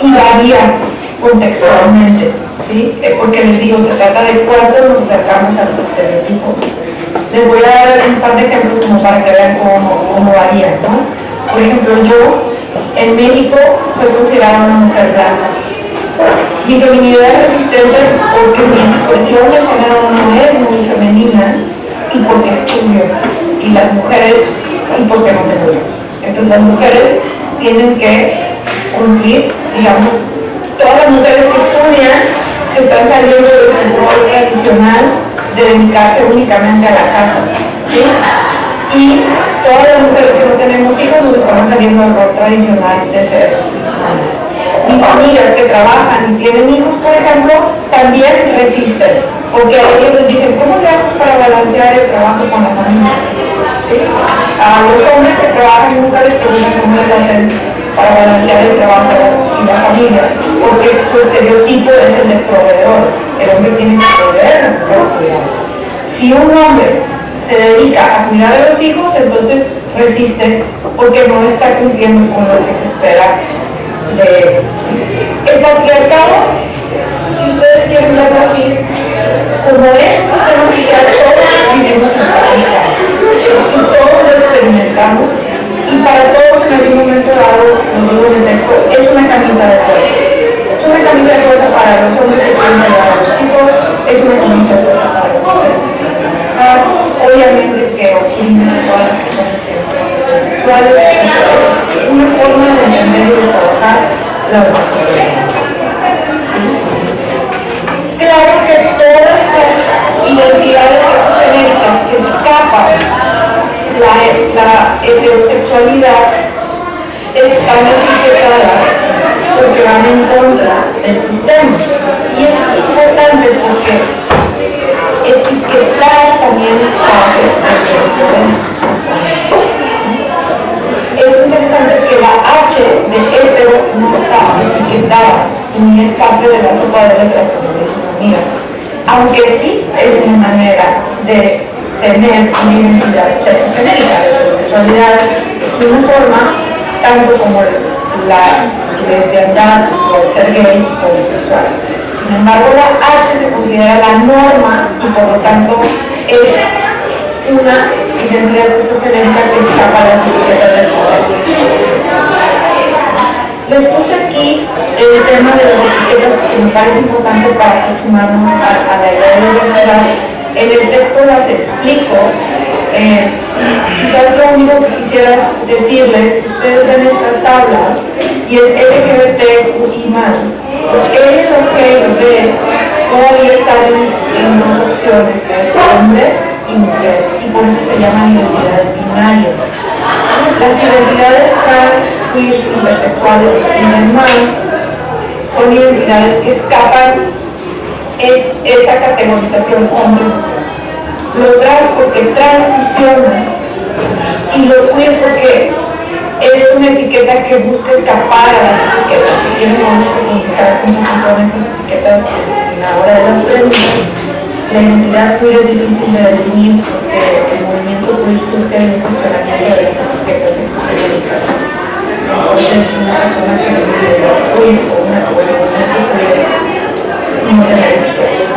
y varía contextualmente, ¿sí? Porque les digo, se trata de cuánto nos acercamos a los estereotipos. Les voy a dar un par de ejemplos como para que vean cómo varía, ¿no? Por ejemplo, yo en México soy considerada una mujer blanca. Mi feminidad es resistente porque mi expresión de género no es muy femenina y porque estudio, y las mujeres, y porque no tengo hijos. Entonces las mujeres tienen que cumplir, digamos, todas las mujeres que estudian se están saliendo de su rol tradicional de dedicarse únicamente a la casa, ¿sí? Y todas las mujeres que no tenemos hijos nos estamos saliendo del rol tradicional de ser madres. Mis amigas que trabajan y tienen hijos, por ejemplo, también resisten, porque a ellos les dicen, ¿cómo le haces para balancear el trabajo con la familia? ¿Sí? A los hombres que trabajan nunca les preguntan cómo les hacen para balancear el trabajo y la familia, porque su estereotipo es el de proveedores. El hombre tiene que proveer, la mujer cuidar. Si un hombre se dedica a cuidar a los hijos, entonces resiste porque no está cumpliendo con lo que se espera de él. El patriarcado, si ustedes quieren verlo así, como es un sistema social, todos vivimos en pareja y todos lo experimentamos, y para todos en algún momento dado, lo digo en el texto, es una camisa de fuerza. Es una camisa de fuerza para los hombres que quieren ayudar a los chicos, es una camisa de fuerza para las mujeres que quieren trabajar, obviamente que oprimen a todas las personas que no son heterosexuales, etc. Una forma de entender y de trabajar la masculinidad. ¿Sí? Claro que todas estas identidades sexogenéricas que escapan la heterosexualidad están etiquetadas porque van en contra del sistema. Y esto es importante porque etiquetar también se hace desde el poder. Es interesante que la H de hetero no está etiquetada ni es parte de la sopa de letras, como dice una amiga, aunque sí es una manera de tener una identidad sexogenérica. La heterosexualidad es una forma, tanto como la lesbiandad o el ser gay y bisexual. Sin embargo, la H se considera la norma y por lo tanto es una identidad sexogenérica que escapa a las etiquetas del poder. Les puse aquí el tema de las etiquetas porque me parece importante para aproximarnos a la idea de diversidad. En el texto las explico. Quizás lo único que quisiera decirles, ustedes ven esta tabla y es LGBTQI+. L, G y B todavía están en dos opciones, que es hombre y mujer, y por eso se llaman identidades binarias. Las identidades trans, queer, intersexuales y demás son identidades que escapan esa categorización hombre. Lo trans porque transiciona y lo queer porque es una etiqueta que busca escapar a las etiquetas. Si quieren vamos a profundizar un poquito en estas etiquetas en la hora de las preguntas. La identidad queer es difícil de definir porque el movimiento queer surge de un cuestionamiento de las etiquetas sexogenéricas. Entonces una persona que se considera queer o una movimiento queer es no tener etiquetas.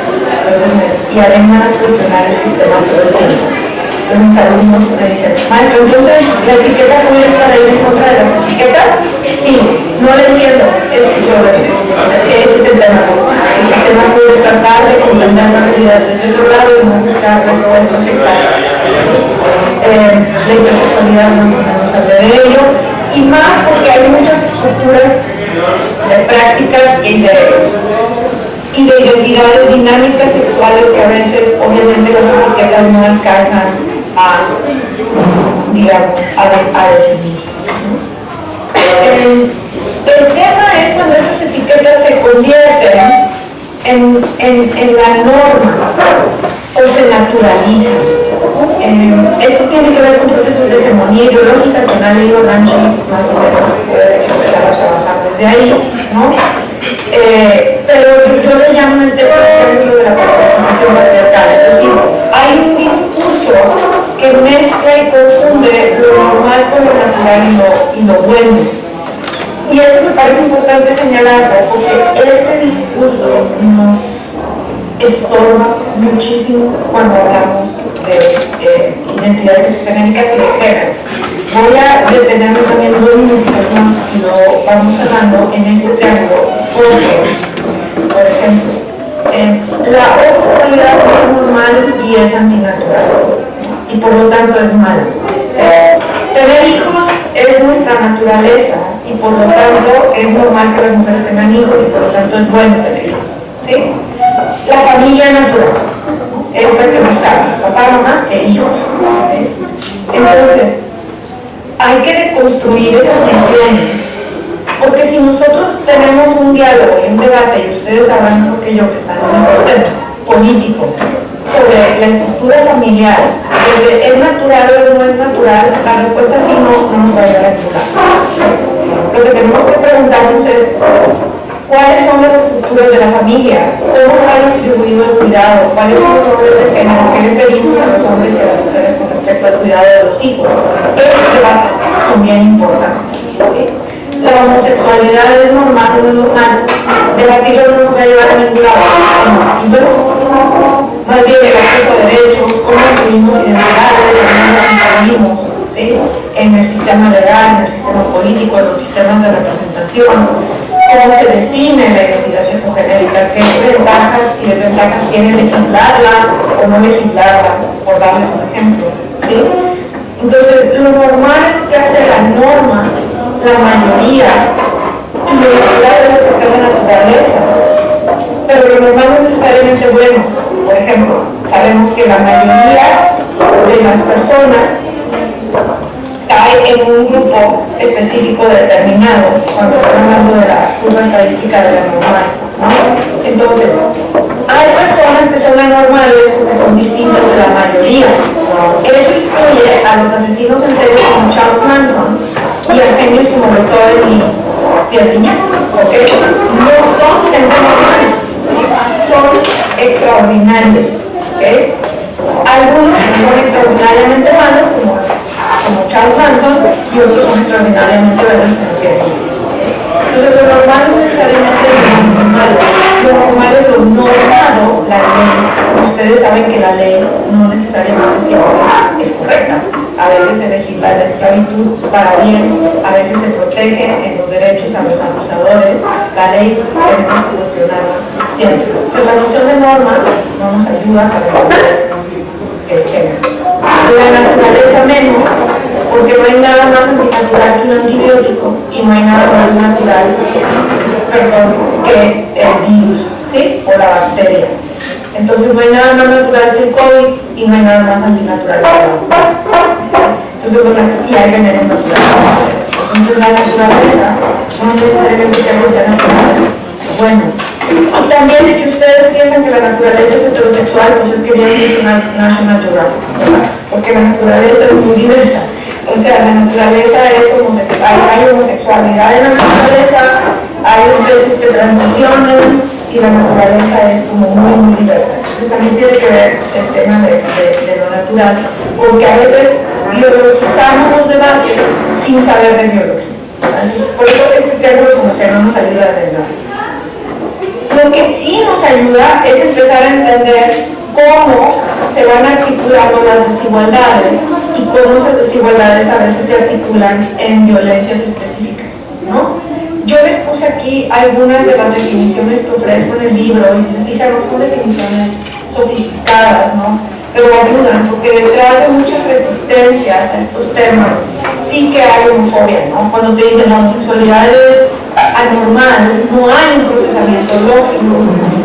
Y además cuestionar el sistema todo el tiempo. Entonces mis alumnos me dicen, maestro, entonces la etiqueta queer es para ir en contra de las etiquetas. Sí, no lo entiendo, es el problema. O sea, ese es el tema. El tema queer es tratar de comprender la realidad desde otro lado y no buscar respuestas exactas. La intersexualidad no nos habla de ello, y más porque hay muchas estructuras de prácticas y de identidades dinámicas sexuales que a veces obviamente las etiquetas no alcanzan a, digamos, a definir. El tema es cuando estas etiquetas se convierten en la norma o se naturalizan. Esto tiene que ver con procesos de hegemonía ideológica que nadie lo Ranchi más o menos puede empezar a trabajar desde ahí, ¿no? Pero yo le llamo en el texto el ejemplo de la patriarcalización patriarcal, es decir, hay un discurso que mezcla y confunde lo normal con lo natural y lo bueno. Y esto me parece importante señalarlo porque este discurso nos estorba muchísimo cuando hablamos de identidades sexogenéricas y de género. Voy a detenerme también 2 minutos más y lo vamos hablando en este triángulo porque, por ejemplo, la homosexualidad es normal y es antinatural y por lo tanto es malo. Tener hijos es nuestra naturaleza y por lo tanto es normal que las mujeres tengan hijos y por lo tanto es bueno tener hijos, ¿sí? La familia natural, esta que buscamos, papá, mamá e hijos, ¿sí? Entonces, hay que deconstruir esas nociones, porque si nosotros tenemos un diálogo y un debate, y ustedes sabrán mejor que yo que están en estos temas políticos, sobre la estructura familiar, desde es natural o no es natural, la respuesta sí no nos va a llevar a ningún lado. Lo que tenemos que preguntarnos es cuáles son las estructuras de la familia, cómo está distribuido el cuidado, cuáles son los roles de género, qué le pedimos a los hombres y a las mujeres con respecto al cuidado de los hijos. Esos debates son bien importantes, ¿sí? La homosexualidad es normal o no es normal, debatirlo no nos va a llevar a ningún lado. Y luego, más bien el acceso a derechos, cómo incluimos identidades, cómo nos incluimos, ¿sí? En el sistema legal, en el sistema político, en los sistemas de representación, cómo se define la identidad sexogenérica, qué ventajas y desventajas tiene legislarla o no legislarla, por darles un ejemplo, ¿sí? Entonces, lo normal que hace la norma, la mayoría, y lo natural es lo que está en la naturaleza, pero lo normal no es necesariamente bueno. Por ejemplo, sabemos que la mayoría de las personas cae en un grupo específico determinado cuando están hablando de la curva estadística de la normal, ¿no? Entonces, hay personas que son anormales porque son distintas de la mayoría. Eso incluye a los asesinos en serie como Charles Manson y a genios como Beethoven y Pierre Vignal, ¿ok? No son gente normal, ¿sí? Son extraordinarios, ¿ok? Algunos son extraordinariamente malos como Charles Manson y otros son extraordinariamente buenos como Pierre Vignal. Entonces lo normal no necesariamente es lo normal. Lo normal es lo normado, la ley. Ustedes saben que la ley no necesariamente siempre es correcta. A veces se legisla la esclavitud para bien, a veces se protege en los derechos a los abusadores. La ley tenemos que cuestionarla siempre. Entonces la noción de norma no nos ayuda para entender el género. La naturaleza menos, porque no hay nada más antinatural que un antibiótico y no hay nada más natural que el virus, ¿sí? O la bacteria. Entonces no hay nada más natural que el COVID y no hay nada más antinatural que la bacteria. Entonces, y hay remedios naturales. Entonces la naturaleza no necesariamente que algo sea natural. Bueno, y también si ustedes piensan que la naturaleza es heterosexual, pues es que viene de National Geographic, ¿verdad? Porque la naturaleza es muy diversa. O sea, la naturaleza es homosexual, hay homosexualidad en la naturaleza, hay especies que transicionan y la naturaleza es como muy diversa. Entonces también tiene que ver el tema de lo natural, porque a veces biologizamos los debates sin saber de biología. Entonces, por eso este término como que no nos ayuda a arreglar. Lo que sí nos ayuda es empezar a entender cómo se van articulando las desigualdades y cómo esas desigualdades a veces se articulan en violencias específicas, ¿no? Yo les puse aquí algunas de las definiciones que ofrezco en el libro y si se fijan no son definiciones sofisticadas, ¿no? Pero ayudan porque detrás de muchas resistencias a estos temas sí que hay homofobia, ¿no? Cuando te dicen la homosexualidad es anormal, no hay un procesamiento lógico,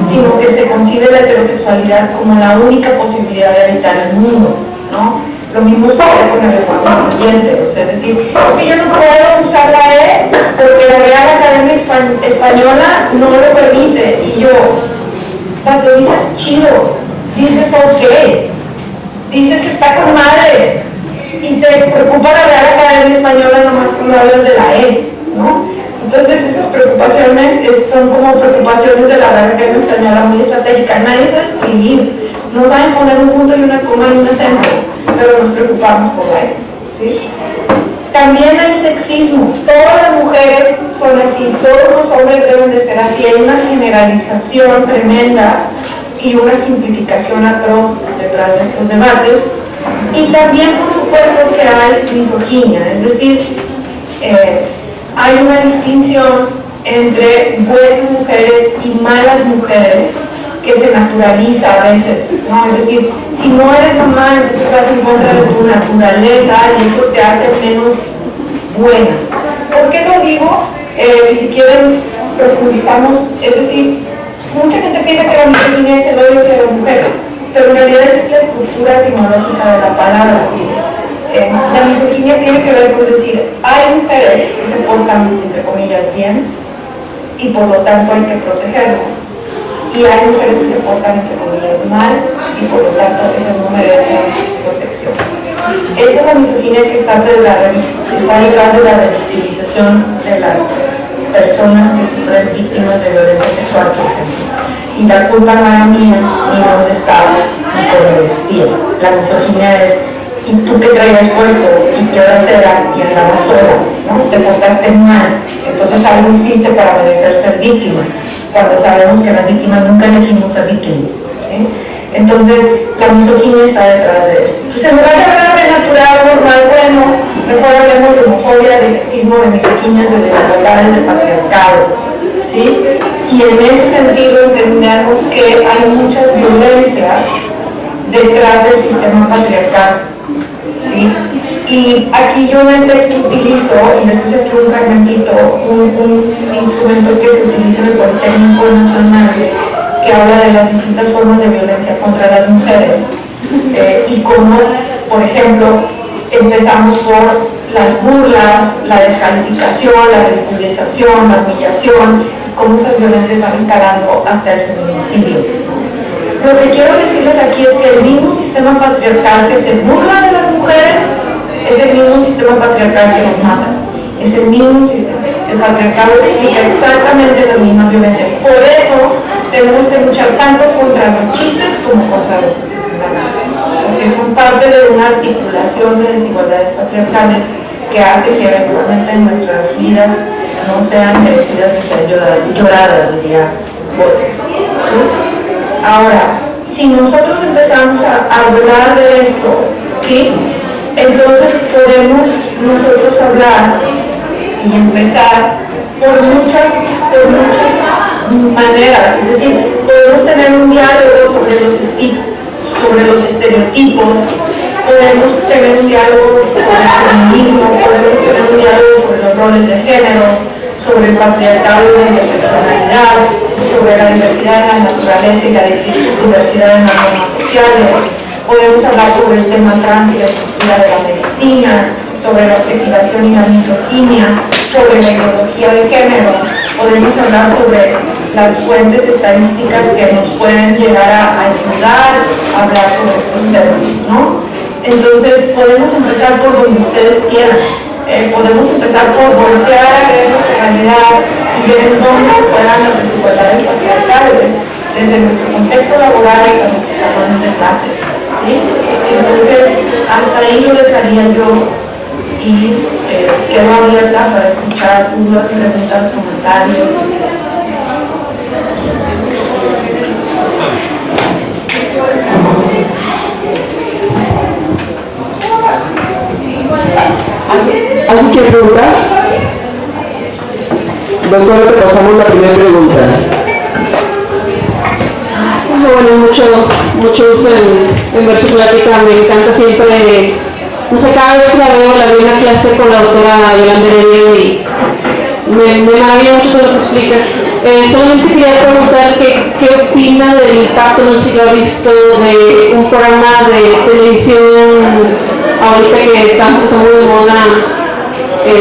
sino que se concibe la heterosexualidad como la única posibilidad de habitar el mundo, ¿no? Lo mismo sucede con el lenguaje incluyente, o sea, es decir, es que yo no puedo usar la E porque la Real Academia Española no lo permite, y yo, cuando dices chido, dices ok, dices está con madre, y te preocupa la Real Academia Española nomás cuando hablas de la E, ¿no? Entonces esas preocupaciones son como preocupaciones de la Real Academia Española muy estratégicas. Nadie sabe escribir, no saben poner un punto y una coma y un acento, pero nos preocupamos por la E, ¿sí? También hay sexismo, todas las mujeres son así, todos los hombres deben de ser así, hay una generalización tremenda y una simplificación atroz detrás de estos debates. Y también por supuesto que hay misoginia, es decir, hay una distinción entre buenas mujeres y malas mujeres que se naturaliza a veces, ¿no? Es decir, si no eres mamá, entonces vas en contra de tu naturaleza y eso te hace menos buena. ¿Por qué lo digo? Y si quieren profundizamos, es decir, mucha gente piensa que la misoginia es el odio hacia la mujer, pero en realidad esa es la estructura etimológica de la palabra. La misoginia tiene que ver con decir, hay mujeres que se portan, entre comillas, bien, y por lo tanto hay que protegerlas. Y hay mujeres que se portan, entre comillas, mal, y por lo tanto esas no merecen protección. Esa es la misoginia que está detrás de la revictimización de las personas que sufren víctimas de violencia sexual, por ejemplo. Y la culpa no era mía, ni dónde estaba, ni cómo me vestía. La misoginia es, ¿y tú qué traías puesto? ¿Y qué horas eran? Y andabas sola, ¿no? Te portaste mal, entonces algo hiciste para merecer ser víctima, cuando sabemos que las víctimas nunca elegimos ser víctimas, ¿sí? Entonces, la misoginia está detrás de esto. Entonces, en lugar de hablar de natural, normal, bueno, mejor hablemos de homofobia, de sexismo, de misoginias, de desigualdades, de patriarcado, ¿sí? Y en ese sentido entendemos que hay muchas violencias detrás del sistema patriarcal, ¿sí? Y aquí yo en el texto utilizo, y les puse aquí un fragmentito, un instrumento que se utiliza en el Politécnico Nacional, que habla de las distintas formas de violencia contra las mujeres, y cómo, por ejemplo, empezamos por las burlas, la descalificación, la ridiculización, la humillación, cómo esas violencias van escalando hasta el feminicidio. Lo que quiero decirles aquí es que el mismo sistema patriarcal que se burla de las mujeres es el mismo sistema patriarcal que nos mata. Es el mismo sistema. El patriarcado explica exactamente las mismas violencias. Por eso tenemos que luchar tanto contra los chistes como contra los asesinatos, porque son parte de una articulación de desigualdades patriarcales que hace que eventualmente en nuestras vidas no sean merecidas de ser lloradas, diría Voltaire, ¿sí? Ahora, si nosotros empezamos a hablar de esto, ¿sí?, entonces podemos nosotros hablar y empezar por muchas maneras, es decir, podemos tener un diálogo sobre los estereotipos, podemos tener un diálogo sobre el feminismo, podemos tener un diálogo sobre los roles de género, sobre el patriarcado y la interseccionalidad, sobre la diversidad en la naturaleza y la diversidad en las normas sociales. Podemos hablar sobre el tema trans y la estructura de la medicina, sobre la objetivación y la misoginia, sobre la ideología de género. Podemos hablar sobre las fuentes estadísticas que nos pueden llegar a ayudar a hablar sobre estos temas, ¿no? Entonces, podemos empezar por donde ustedes quieran. Podemos empezar por voltear a ver nuestra realidad y ver en dónde se operan las desigualdades patriarcales, desde nuestro contexto laboral hasta nuestros salones de clase, ¿sí? Entonces, hasta ahí lo dejaría yo y quedo abierta para escuchar dudas, preguntas, comentarios, etc. ¿Alguien quiere preguntar? Doctora, te pasamos la primera pregunta. Bueno, mucho gusto en ver su plática. Me encanta siempre, no sé, cada vez que la veo en la clase con la doctora Yolanda Heredia y me maravilla mucho todo lo que explica. Solamente quería preguntar qué opina del impacto, no sé si lo ha visto, de un programa de televisión ahorita que está muy de moda, que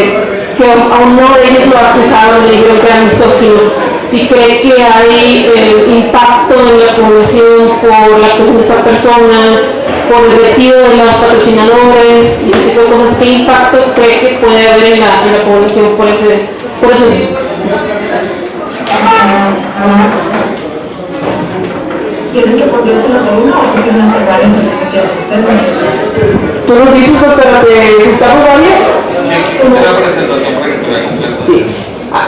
a uno de ellos lo acusaron, le dijeron que era misógino. Si cree que hay impacto en la población por la actuación de esta persona, por el retiro de los patrocinadores y ese tipo de cosas, ¿qué impacto cree que puede haber en la población por eso? ¿Quieren que conteste lo que uno o quieren hacer varias ustedes? ¿Tú nos dices, doctora, que juntamos varias? La presentación para que se vea completa. Sí.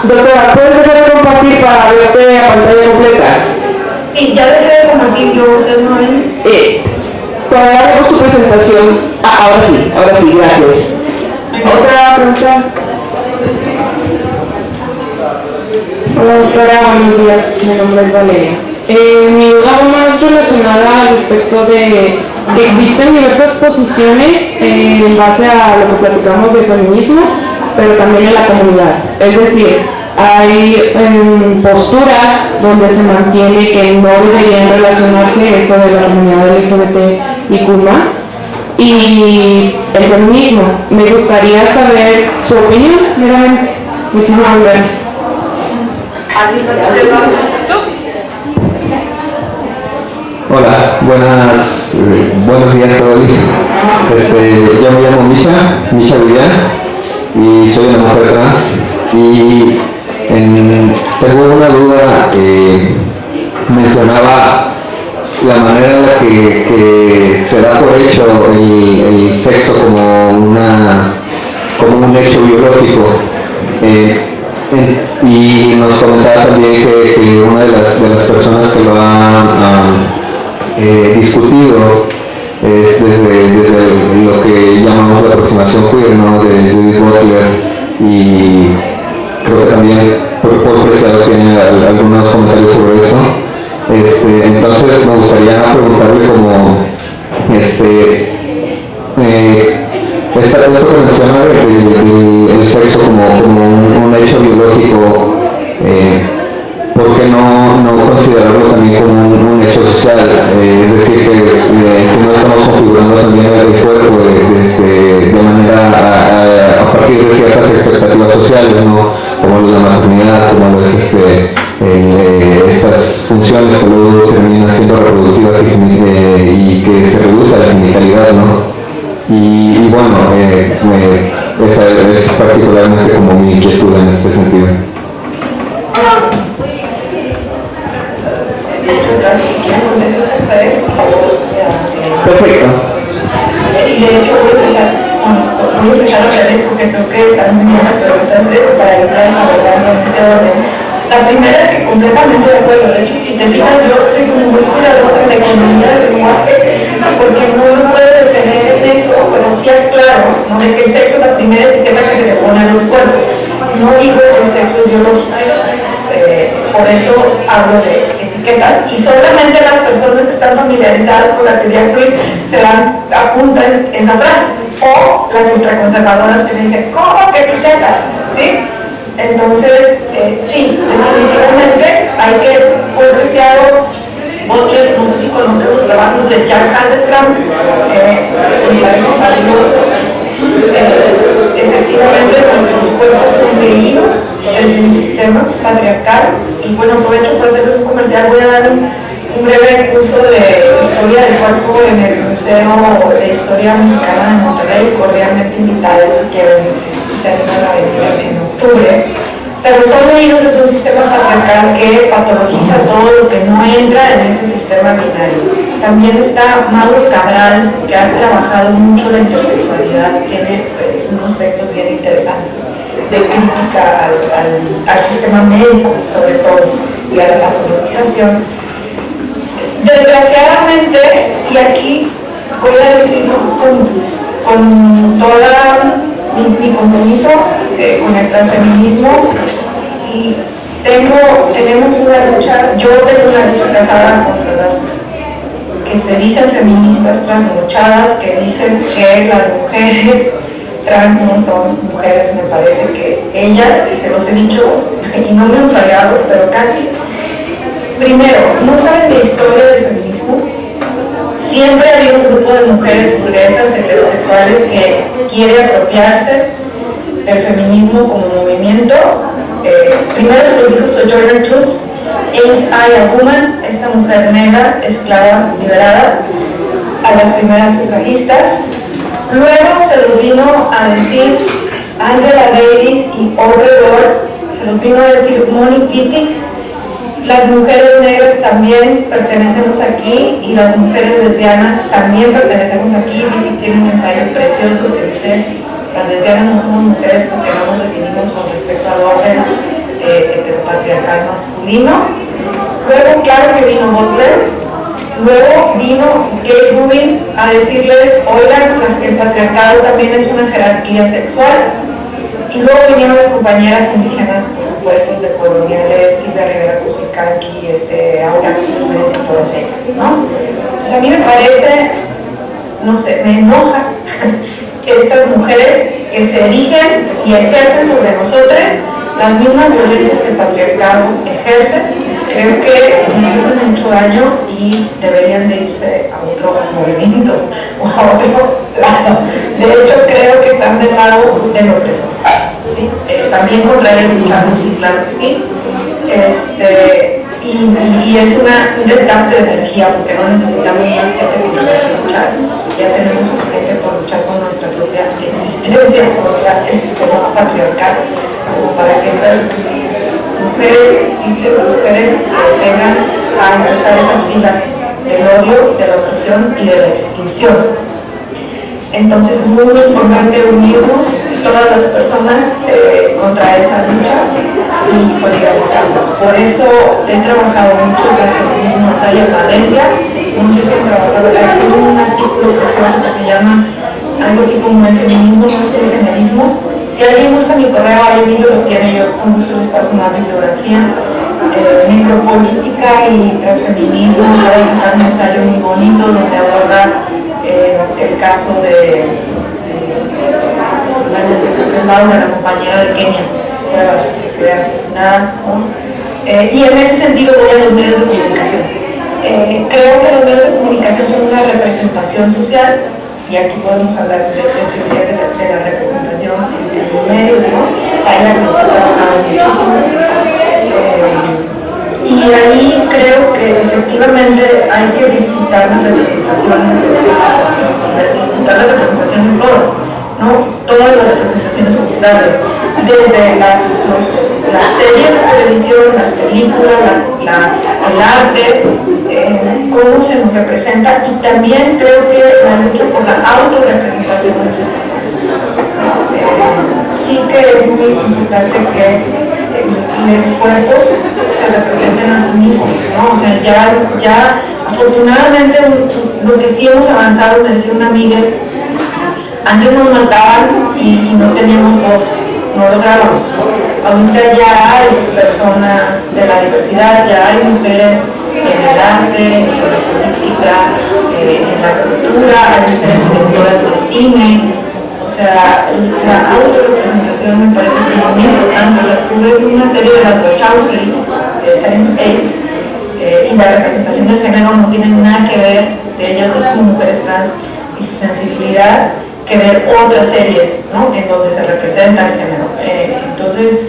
Doctora, ¿puedes dejar de compartir para verte a pantalla completa? Sí, ya dejé de compartir yo, ustedes no ven. Todavía vemos tu presentación. Ahora sí, gracias. ¿Otra pregunta? Hola doctora, buenos días, mi nombre es Valeria. Mi duda va más relacionada al respecto de que existen diversas posiciones en base a lo que platicamos de feminismo, pero también en la comunidad. Es decir, hay posturas donde se mantiene que no deberían relacionarse esto de la comunidad LGBTIQ+, y el feminismo. Me gustaría saber su opinión, meramente. Muchísimas gracias. Hola, buenos días a todos. Yo me llamo Misha Vivian, y soy una mujer trans. Y tengo una duda. Mencionaba la manera en la que se da por hecho el sexo como un hecho biológico. Y nos comentaba también que una de las personas que lo ha discutido es desde lo que llamamos la aproximación queer, ¿no?, de Judith Butler, y creo que también por Preciado tiene algunos comentarios sobre eso. Entonces me gustaría preguntarle como esto que menciona el sexo como un hecho biológico, ¿por qué no considerarlo también como un hecho social? Es decir, que si no estamos configurando también el cuerpo de manera a partir de ciertas expectativas sociales, ¿no?, como lo de la maternidad, como lo es estas funciones que luego terminan siendo reproductivas y que se reduce a la genitalidad, ¿no? Y bueno, esa es particularmente como mi inquietud en este sentido. Perfecto. Y de hecho voy a empezar con voy a empezar otra vez porque creo que están muy bien las preguntas para ir desarrollando en ese orden. La primera es que completamente de acuerdo. De hecho, si te fijas, yo soy como muy cuidadosa en la economía del lenguaje porque no me puedo detener en eso, pero sí aclaro, ¿no?, de que el sexo es la primera etiqueta que se le pone a los cuerpos. No digo el sexo biológico. Por eso hablo de etiquetas y solamente las personas que están familiarizadas con la teoría queer apuntan esa frase, o las ultraconservadoras que dicen, ¿cómo que etiqueta? ¿Sí? Entonces, sí, definitivamente hay que, por preciado Butler, no sé si conocen los trabajos de Jack Halberstam, me parece fabuloso. Efectivamente, nuestros cuerpos son creídos desde un sistema patriarcal y bueno, aprovecho por hacerles un comercial, voy a dar un breve curso de historia del cuerpo en el Museo de Historia Mexicana de Monterrey, cordialmente invitados si quieren se animan a venir en octubre, pero son leídos desde un sistema patriarcal que patologiza todo lo que no entra en ese sistema binario. También está Mauro Cabral, que ha trabajado mucho la intersexualidad, tiene unos textos bien interesantes de crítica al sistema médico, sobre todo, y a la patologización. Desgraciadamente, y aquí voy a decirlo con toda mi compromiso con el transfeminismo, y tenemos una lucha, yo tengo una lucha casada contra las que se dicen feministas trasnochadas, que dicen que las mujeres trans no son mujeres. Me parece que ellas, y se los he dicho, y no me han fallado, pero casi, primero, no saben la historia del feminismo. Siempre ha habido un grupo de mujeres burguesas heterosexuales que quiere apropiarse del feminismo como movimiento. Primero se lo dijo Sojourner Truth, Ain't I a Woman, esta mujer negra, esclava, liberada, a las primeras sufragistas. Luego se los vino a decir Angela Davis y Audre Lorde, se los vino a decir Monique Wittig. Las mujeres negras también pertenecemos aquí y las mujeres lesbianas también pertenecemos aquí. Wittig tiene un ensayo precioso que dice: las lesbianas no somos mujeres porque no nos definimos con respecto al orden heteropatriarcal masculino. Luego, claro que vino Butler. Luego vino Gabe Rubin a decirles: oigan, el patriarcado también es una jerarquía sexual. Y luego vinieron las compañeras indígenas, por supuesto, de coloniales, Silvia Rivera Cusicanqui, Aura Jiménez y todas ellas, ¿no? Entonces a mí me parece, no sé, me enoja estas mujeres que se erigen y ejercen sobre nosotras las mismas violencias que el patriarcado ejerce. Creo que nos hacen mucho daño y deberían de irse a otro movimiento o a otro lado. De hecho, creo que están del lado del opresor. ¿Sí? También contra él luchamos, sí, claro que sí. Y es un desgaste de energía porque no necesitamos más gente que nos deje luchar. Ya tenemos suficiente por luchar con nuestra propia existencia contra el sistema patriarcal, como para que estas mujeres vengan a impulsar esas filas del odio, de la opresión y de la exclusión. Entonces es muy importante unirnos todas las personas contra esa lucha y solidarizarnos. Por eso he trabajado mucho en transfeminismo allá en Valencia. No sé si han trabajado, tengo un artículo precioso que se llama algo así como el feminismo no es el generismo. Si alguien usa mi correo, ahí el libro lo tiene, yo con gusto les paso una bibliografía. Necropolítica y transfeminismo, voy a sacar un ensayo muy bonito donde aborda el caso de la compañera de Kenia, que fue asesinada, ¿no? Y en ese sentido voy a los medios de comunicación. Creo que los medios de comunicación son una representación social, y aquí podemos hablar de teorías de la representación en los medios, ¿no? Saila nos ha trabajado muchísimo. Y ahí creo que efectivamente hay que disfrutar las representaciones, todas, ¿no? Todas las representaciones culturales, desde las series de televisión, las películas, el arte, cómo se nos representa, y también creo que la lucha por la autorrepresentación. sí que es muy importante que los cuerpos se representen a sí mismos, ¿no? O sea, ya afortunadamente lo que sí hemos avanzado, me decía una amiga, antes nos mataban y no teníamos voz, no lográbamos. Ahorita ya hay personas de la diversidad, ya hay mujeres en el arte, en la política, en la cultura, hay mujeres directoras de cine. O sea, la autorrepresentación me parece que es muy importante. O sea, tú ves una serie de las Wachowski, de Sense8, y la representación del género no tiene nada que ver de ellas dos como mujeres trans y su sensibilidad que ver otras series, ¿no? En donde se representa el género. Entonces,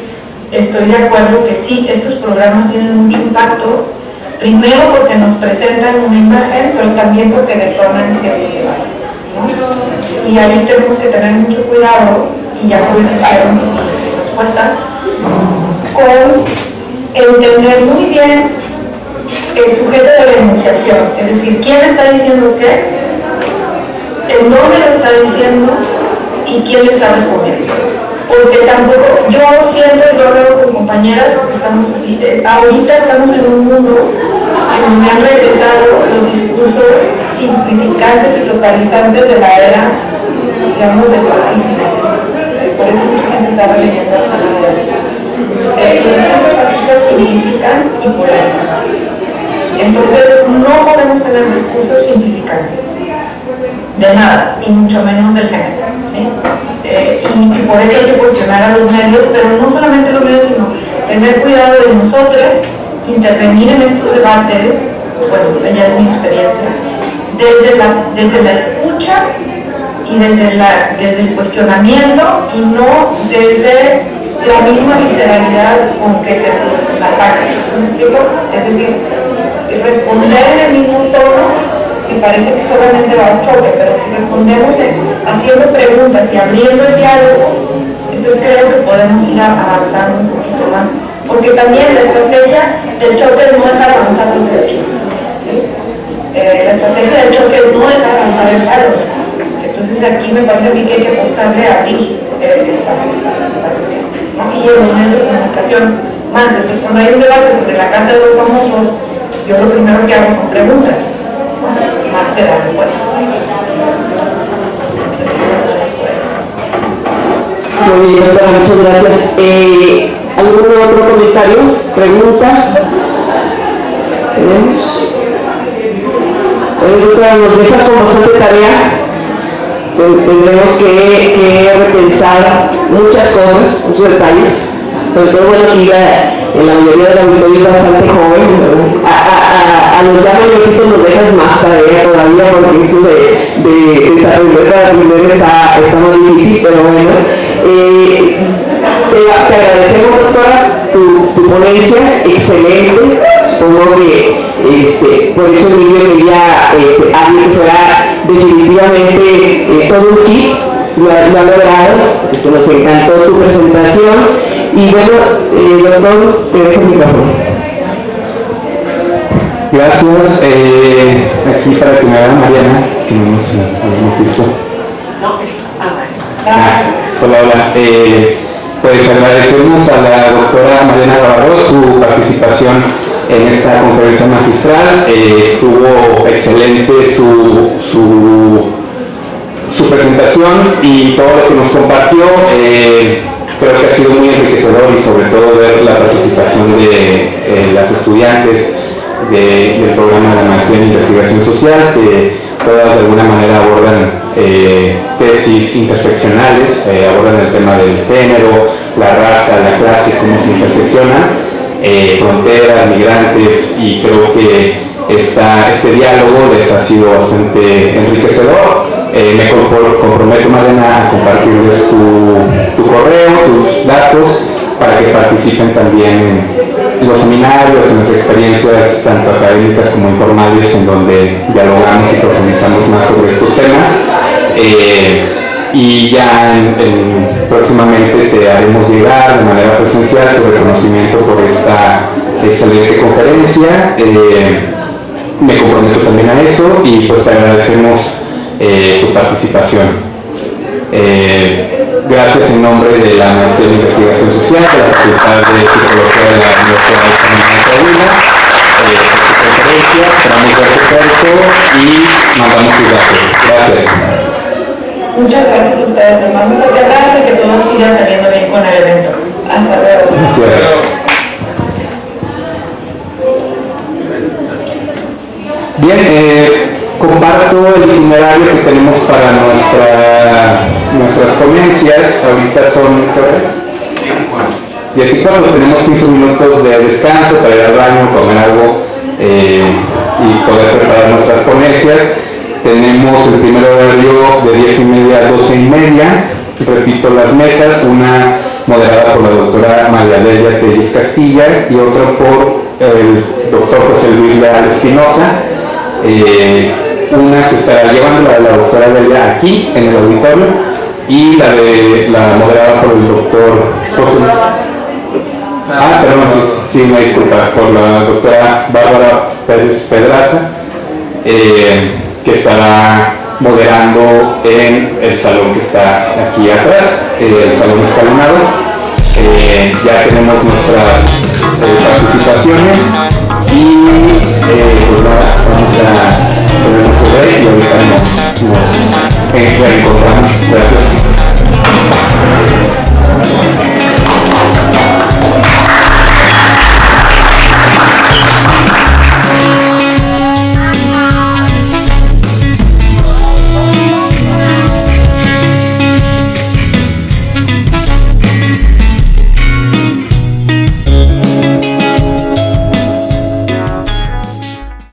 estoy de acuerdo que sí, estos programas tienen mucho impacto, primero porque nos presentan una imagen, pero también porque detonan ciertos debates, ¿no? Y ahí tenemos que tener mucho cuidado, y ya por eso hacer una respuesta, con entender muy bien el sujeto de la enunciación, es decir, quién está diciendo qué, en dónde lo está diciendo y quién le está respondiendo. Porque tampoco, yo siento y lo hablo con compañeras porque estamos así, ahorita estamos en un mundo en donde han regresado los discursos simplificantes y totalizantes de la era, digamos, del fascismo. Por eso mucha gente está releyendo a la era. Los discursos fascistas simplifican y polarizan. Entonces, no podemos tener discursos simplificantes de nada, y mucho menos del género, ¿sí? Y por eso hay que cuestionar a los medios, pero no solamente los medios, sino tener cuidado de nosotros, intervenir en estos debates, bueno, esta ya es mi experiencia, desde la escucha y desde el cuestionamiento, y no desde la misma visceralidad con que se nos ataca. ¿Me explico? Es decir, responder en el mismo tono, que parece que solamente va a un choque, pero si respondemos haciendo preguntas y abriendo el diálogo, entonces creo que podemos ir avanzando un poquito más, porque también la estrategia del choque es no dejar avanzar los derechos, ¿sí? La estrategia del choque es no dejar avanzar el diálogo. Entonces aquí me parece a mí que hay que apostarle a abrir el espacio, ¿no? Y en los medios de comunicación más. Entonces cuando hay un debate sobre la casa de los famosos, yo lo primero que hago son preguntas, más que la respuesta. Muy bien, doctora, muchas gracias. ¿Algún otro comentario? ¿Pregunta? ¿Tenemos? Doctora, nos dejas con bastante tarea. Tendremos que repensar muchas cosas, muchos detalles. Sobre todo, bueno, aquí la mayoría del auditorio es bastante joven, ¿verdad? A los ya mayorcitos nos dejas más tarea todavía, porque eso de desarrollar para aprender está más difícil, pero bueno. Te agradecemos, doctora, tu ponencia, excelente. Supongo que por eso el niño quería alguien que fuera definitivamente todo un kit. Lo ha logrado, nos encantó tu presentación y bueno, doctor, te dejo el micrófono. Gracias. Aquí para que me haga Mariana, que no nos hemos visto. Hola. Pues agradecemos a la doctora Mariana Navarro su participación en esta conferencia magistral. Estuvo excelente su presentación y todo lo que nos compartió. Creo que ha sido muy enriquecedor, y sobre todo ver la participación de las estudiantes del programa de maestría en investigación social, que todas de alguna manera abordan tesis interseccionales, abordan el tema del género, la raza, la clase, cómo se interseccionan, fronteras, migrantes, y creo que este diálogo les ha sido bastante enriquecedor. Me comprometo, Mariana, a compartirles tu correo, tus datos, para que participen también en los seminarios, en las experiencias tanto académicas como informales, en donde dialogamos y profundizamos más sobre estos temas. Y ya próximamente te haremos llegar de manera presencial tu reconocimiento por esta excelente conferencia. Me comprometo también a eso, y pues te agradecemos tu participación. gracias en nombre de la Maestría de Investigación Social de la Facultad de Psicología de la Universidad Autónoma de Coahuila, por su conferencia. Esperamos verte pronto y mandamos tus datos. Gracias. Muchas gracias a ustedes. Les mando un fuerte abrazo y que todo siga saliendo bien con el evento. Hasta luego. Gracias. Bien, comparto el itinerario que tenemos para nuestras ponencias. Ahorita son, ¿qué hora es? 10:15. Tenemos 15 minutos de descanso para ir al baño, comer algo y poder preparar nuestras ponencias. Tenemos el primer horario de 10:30 a 12:30. Repito las mesas, una moderada por la doctora María Delia Telles Castilla y otra por el doctor José Luis Leal Espinosa. Una se estará llevando, la de la doctora Delia, aquí en el auditorio, y la moderada por el doctor José. Perdón, sí, me disculpa, por la doctora Bárbara Pérez Pedraza, que estará moderando en el salón que está aquí atrás, el salón escalonado. Ya tenemos nuestras participaciones y pues nada, vamos a poner nuestro break y ahorita nos reencontramos. Gracias.